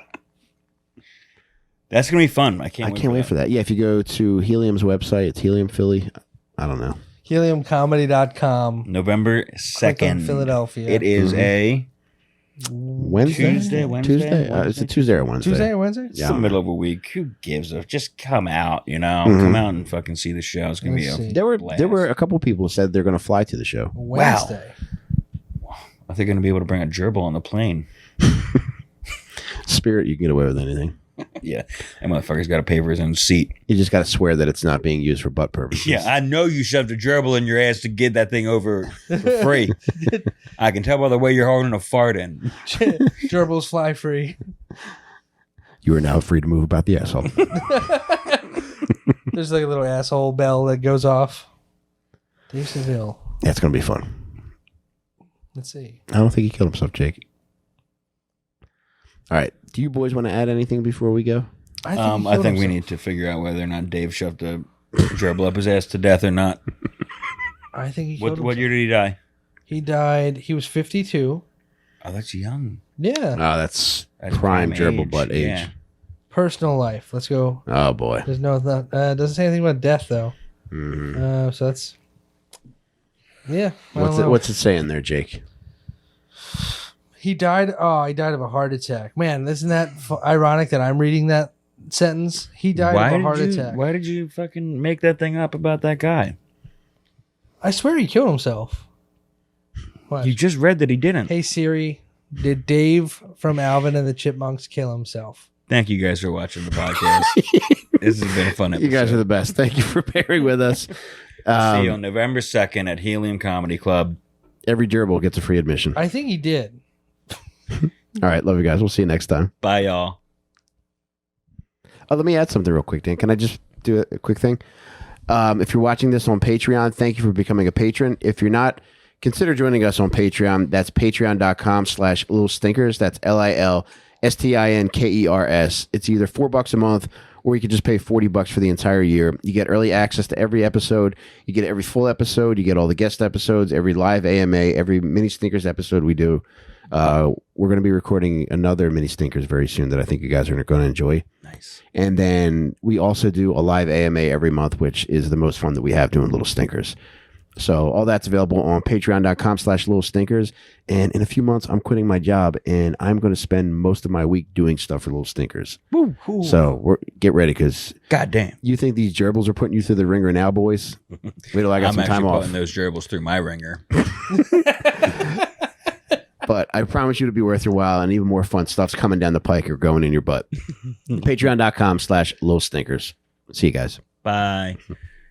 That's gonna be fun. I can't wait for that. Yeah, if you go to Helium's website, it's Helium Philly. I don't know. Heliumcomedy.com. November Click on 2nd. Philadelphia. It is a Wednesday. Tuesday. It's a Tuesday or Wednesday. Tuesday or Wednesday? It's the middle of a week. Who gives a? Just come out. Come out and fucking see the show. It's gonna Let's be see. a. There were a couple people who said they're going to fly to the show. Wednesday. Are they gonna be able to bring a gerbil on the plane? Spirit, you can get away with anything. Yeah, that motherfucker's got to pay for his own seat. You just got to swear that it's not being used for butt purposes. Yeah, I know you shoved a gerbil in your ass to get that thing over for free. I can tell by the way you're holding a fart in. Gerbils fly free. You are now free to move about the asshole. There's like a little asshole bell that goes off. Dave Seville. That's going to be fun. Let's see. I don't think he killed himself, Jake. All right. Do you boys want to add anything before we go? I think we need to figure out whether or not Dave shoved a gerbil up his ass to death or not. I think he killed What year did he die? He died. He was 52. Oh, that's young. Yeah. Oh, that's That's prime gerbil age, butt age. yeah. Personal life. Let's go. Oh, boy. There's no doesn't say anything about death though. Mm-hmm. So that's yeah. I don't What's know. what's it saying there, Jake? He died. Oh, he died of a heart attack. Man, isn't that ironic that I'm reading that sentence? He died of a heart attack. Why did you fucking make that thing up about that guy? I swear he killed himself. What? You just read that he didn't. Hey Siri, did Dave from Alvin and the Chipmunks kill himself? Thank you guys for watching the podcast. This has been a fun episode. You guys are the best. Thank you for bearing with us. See you on November 2nd at Helium Comedy Club. Every gerbil gets a free admission. I think he did. All right. Love you guys. We'll see you next time. Bye, y'all. Oh, let me add something real quick, Dan. Can I just do a quick thing? If you're watching this on Patreon, thank you for becoming a patron. If you're not, consider joining us on Patreon. That's patreon.com/Little Stinkers. That's LILSTINKERS. It's either $4 a month or you could just pay $40 for the entire year. You get early access to every episode. You get every full episode. You get all the guest episodes, every live AMA, every mini stinkers episode we do. We're going to be recording another mini stinkers very soon that I think you guys are going to enjoy. Nice. And then we also do a live AMA every month, which is the most fun that we have doing Little Stinkers. So all that's available on patreon.com/Little Stinkers. And in a few months, I'm quitting my job and I'm going to spend most of my week doing stuff for Little Stinkers. Woo-hoo. So get ready, because God damn. you think these gerbils are putting you through the ringer now, boys? Wait till I got some time off. I'm actually putting those gerbils through my ringer. But I promise you to be worth your while, and even more fun stuff's coming down the pike or going in your butt. Patreon.com/Little Stinkers. See you guys. Bye.